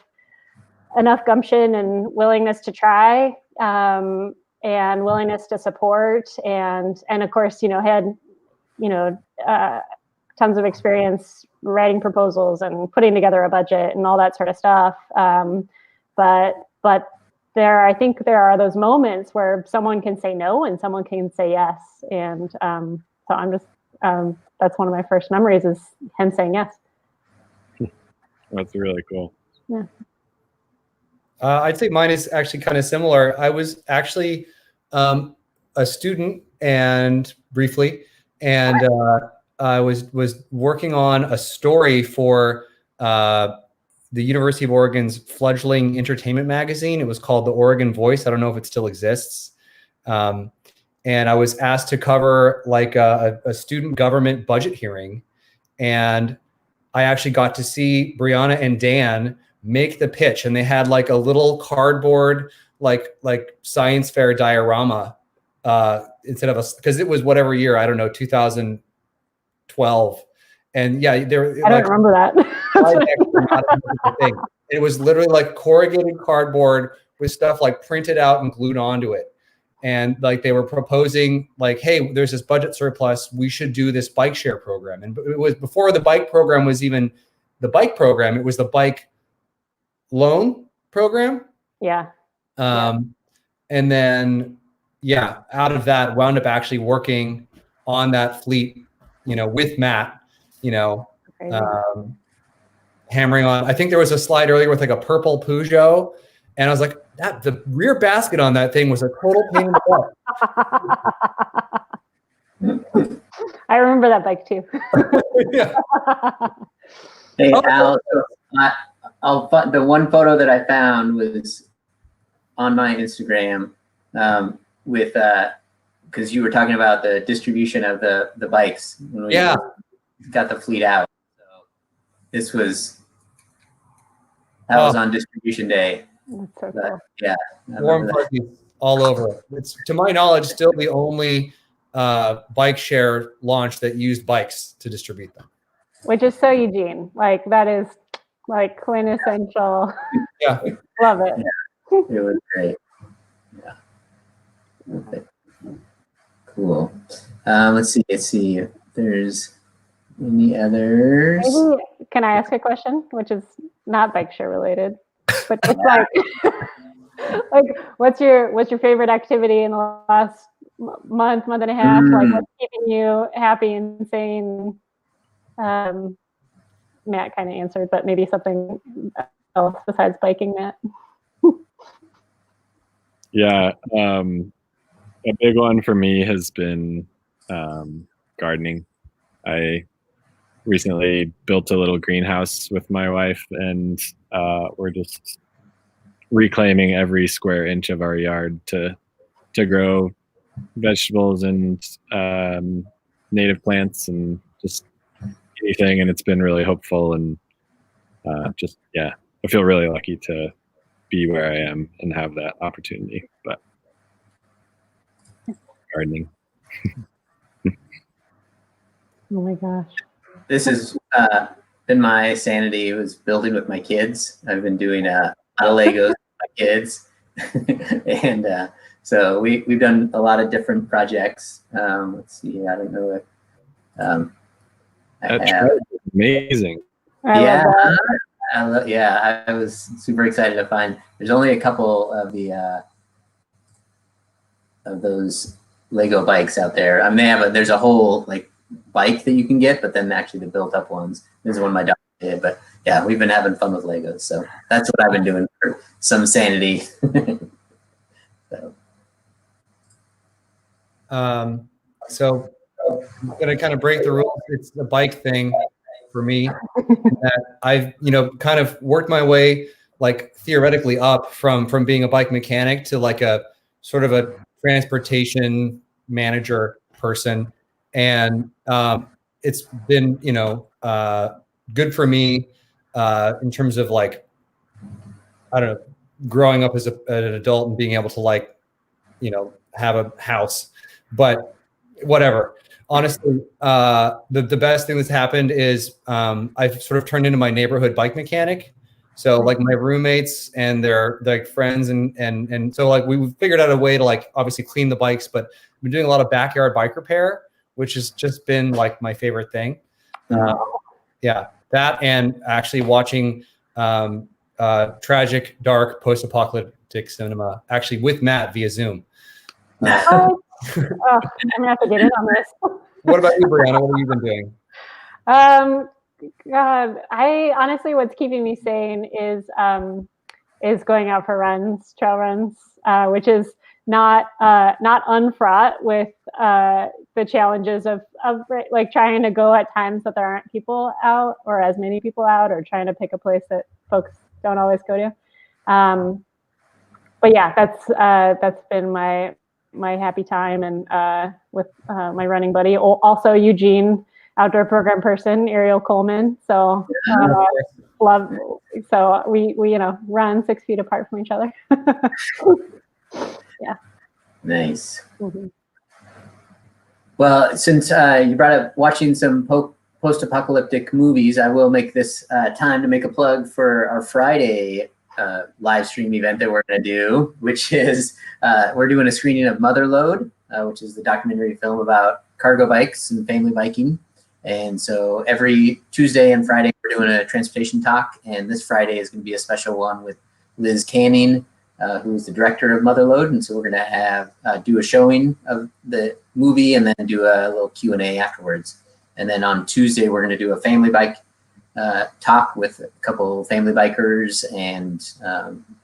S5: enough gumption and willingness to try, and willingness to support, and of course, had, tons of experience writing proposals and putting together a budget and all that sort of stuff. But I think there are those moments where someone can say no and someone can say yes. And so I'm just, that's one of my first memories, is him saying yes.
S6: That's really cool.
S5: Yeah.
S4: I'd say mine is actually kind of similar. I was actually a student and I was working on a story for the University of Oregon's fledgling entertainment magazine. It was called The Oregon Voice. I don't know if it still exists. And I was asked to cover a student government budget hearing. And I actually got to see Brianna and Dan make the pitch. And they had a little cardboard, like science fair diorama instead of us, because it was whatever year, I don't know, 2012. And yeah, there.
S5: I don't remember that.
S4: Thing. It was literally like corrugated cardboard with stuff like printed out and glued onto it. And like they were proposing like, hey, there's this budget surplus. We should do this bike share program. And it was before the bike program was even the bike program. It was the bike loan program.
S5: Yeah.
S4: And then, yeah, out of that wound up actually working on that fleet, with Matt, hammering on. I think there was a slide earlier with like a purple Peugeot. And I was like, the rear basket on that thing was a total pain in the butt.
S5: I remember that bike too.
S4: Yeah.
S2: Hey, Al, the one photo that I found was on my Instagram with because you were talking about the distribution of the bikes when we got the fleet out. So this was was on distribution day.
S5: That's so cool.
S2: Yeah,
S4: warm fuzzies all over. It's, to my knowledge, still the only bike share launch that used bikes to distribute them.
S5: Which is so Eugene. Like that is like quintessential.
S4: Yeah.
S5: Love it.
S2: Yeah. It was great. Yeah. Okay. Cool. Let's see if there's any others.
S5: Maybe, can I ask a question, which is not bike share related, but it's like, like what's your favorite activity in the last month and a half? Like what's keeping you happy and sane? Matt kind of answered, but maybe something else besides biking, Matt.
S6: Yeah, a big one for me has been gardening. I recently built a little greenhouse with my wife, and we're just reclaiming every square inch of our yard to grow vegetables and native plants and just anything. And it's been really hopeful, and I feel really lucky to be where I am and have that opportunity. But gardening.
S5: Oh my gosh.
S2: This has been my sanity. It was building with my kids. I've been doing a lot of Legos with my kids. And so we've done a lot of different projects. Let's see, I don't know if
S6: That's amazing.
S2: I was super excited to find. There's only a couple of those Lego bikes out there. I mean, there's a whole like bike that you can get, but then actually the built up ones. This is one my daughter did, but yeah, we've been having fun with Legos. So that's what I've been doing for some sanity.
S4: So I'm gonna kind of break the rules. It's the bike thing for me. That I've kind of worked my way like theoretically up from being a bike mechanic to like a sort of a transportation manager person, and it's been good for me in terms of like, I don't know, growing up as an adult and being able to like have a house. But whatever. Honestly, the best thing that's happened is I've sort of turned into my neighborhood bike mechanic. So like my roommates and their like friends and so like we figured out a way to like obviously clean the bikes, but I've been doing a lot of backyard bike repair, which has just been like my favorite thing. Yeah, that and actually watching tragic, dark, post-apocalyptic cinema actually with Matt via Zoom.
S5: Oh, I'm gonna have to get in on this.
S4: What about you, Brianna? What have you been doing?
S5: God, I honestly, what's keeping me sane is going out for runs, trail runs, which is not unfraught with the challenges of like trying to go at times that there aren't people out or as many people out, or trying to pick a place that folks don't always go to. But yeah, that's been my happy time, and with my running buddy, also Eugene, outdoor program person, Ariel Coleman. So love. So we run 6 feet apart from each other. Yeah.
S2: Nice.
S5: Mm-hmm.
S2: Well, since you brought up watching some post-apocalyptic movies, I will make this time to make a plug for our Friday live stream event that we're going to do, which is we're doing a screening of Motherload, which is the documentary film about cargo bikes and family biking. And so every Tuesday and Friday, we're doing a transportation talk. And this Friday is going to be a special one with Liz Canning, who's the director of Motherload. And so we're going to have do a showing of the movie and then do a little Q&A afterwards. And then on Tuesday, we're going to do a family bike talk with a couple family bikers and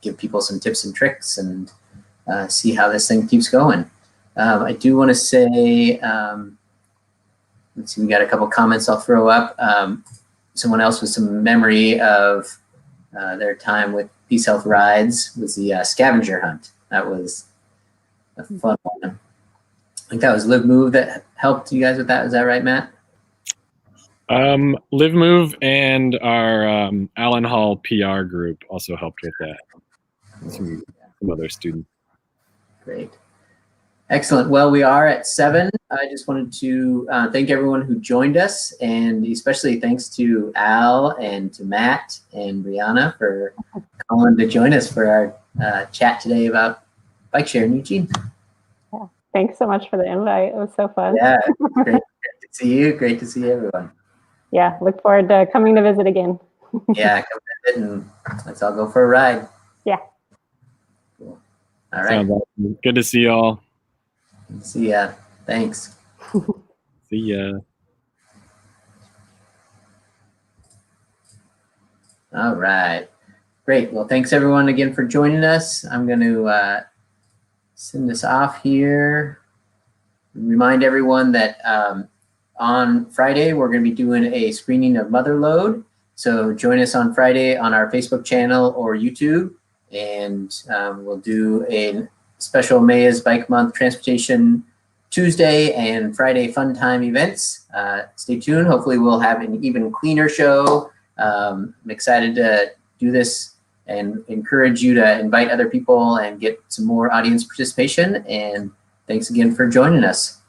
S2: give people some tips and tricks and see how this thing keeps going. I do want to say, let's see, we got a couple comments I'll throw up. Someone else with some memory of their time with PeaceHealth Rides was the scavenger hunt. That was a fun one. I think that was Live Move that helped you guys with that. Is that right, Matt?
S6: Live Move and our Allen Hall PR group also helped with that. Some other students.
S2: Great. Excellent. Well, we are at 7. I just wanted to thank everyone who joined us, and especially thanks to Al and to Matt and Brianna for calling to join us for our chat today about bike share in Eugene.
S5: Yeah. Thanks so much for the invite. It was so fun.
S2: Yeah, great to see you. Great to see everyone.
S5: Yeah, look forward to coming to visit again.
S2: Yeah, come visit and let's all go for a ride.
S5: Yeah.
S2: Cool. All right.
S6: Awesome. Good to see you all.
S2: See ya. Thanks.
S6: See ya.
S2: All right. Great. Well, thanks everyone again for joining us. I'm going to send this off here. Remind everyone that on Friday, we're going to be doing a screening of Motherload. So join us on Friday on our Facebook channel or YouTube, and we'll do a special May is Bike Month Transportation Tuesday and Friday Fun Time events. Stay tuned. Hopefully we'll have an even cleaner show. I'm excited to do this and encourage you to invite other people and get some more audience participation. And thanks again for joining us.